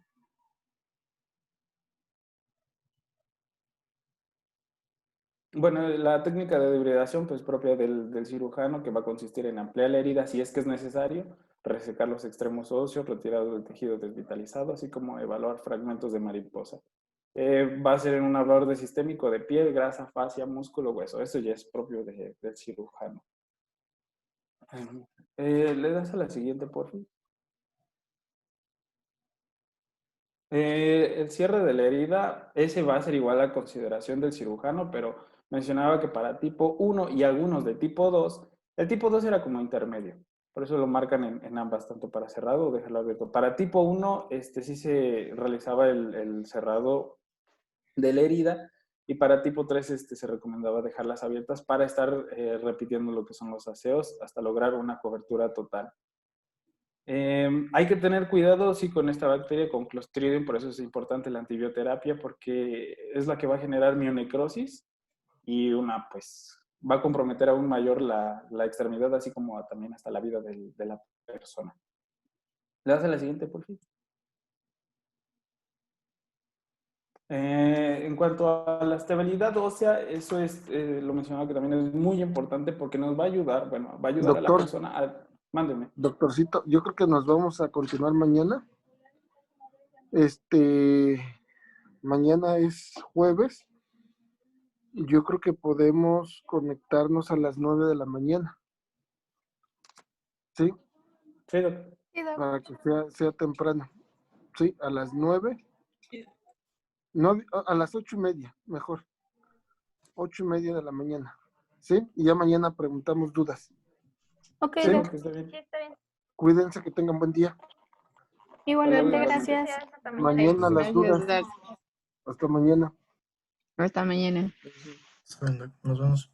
Bueno, la técnica de debridación pues propia del cirujano, que va a consistir en ampliar la herida si es que es necesario, resecar los extremos óseos, retirar del tejido desvitalizado, así como evaluar fragmentos de mariposa. Va a ser en un aborde sistémico de piel, grasa, fascia, músculo, hueso. Eso ya es propio del cirujano. ¿Le das a la siguiente, por favor? El cierre de la herida, ese va a ser igual a consideración del cirujano, pero mencionaba que para tipo 1 y algunos de tipo 2, el tipo 2 era como intermedio, por eso lo marcan en ambas, tanto para cerrado o dejarlo abierto. Para tipo 1, sí se realizaba el cerrado de la herida, y para tipo 3 se recomendaba dejarlas abiertas para estar repitiendo lo que son los aseos hasta lograr una cobertura total. Hay que tener cuidado, sí, con esta bacteria, con Clostridium, por eso es importante la antibioterapia, porque es la que va a generar mionecrosis y pues, va a comprometer aún mayor la extremidad, así como también hasta la vida de la persona. ¿Le das a la siguiente, por favor? En cuanto a la estabilidad ósea, eso lo mencionaba que también es muy importante porque nos va a ayudar, bueno, va a ayudar a la Doctor, persona a... Mándeme. Doctorcito, yo creo que nos vamos a continuar mañana. Mañana es jueves. Yo creo que podemos conectarnos a las 9 de la mañana. ¿Sí? Sí, doctor. Para que sea temprano. Sí, a las 9. No, a las 8:30, mejor. 8:30 de la mañana. ¿Sí? Y ya mañana preguntamos dudas. Ok, Sí. Doc. Está bien. Sí, está bien. Cuídense, que tengan buen día. Igualmente, Hola, gracias. Hasta mañana. Mañana las dudas. Gracias, Doc. Hasta mañana. Hasta mañana. Nos vemos.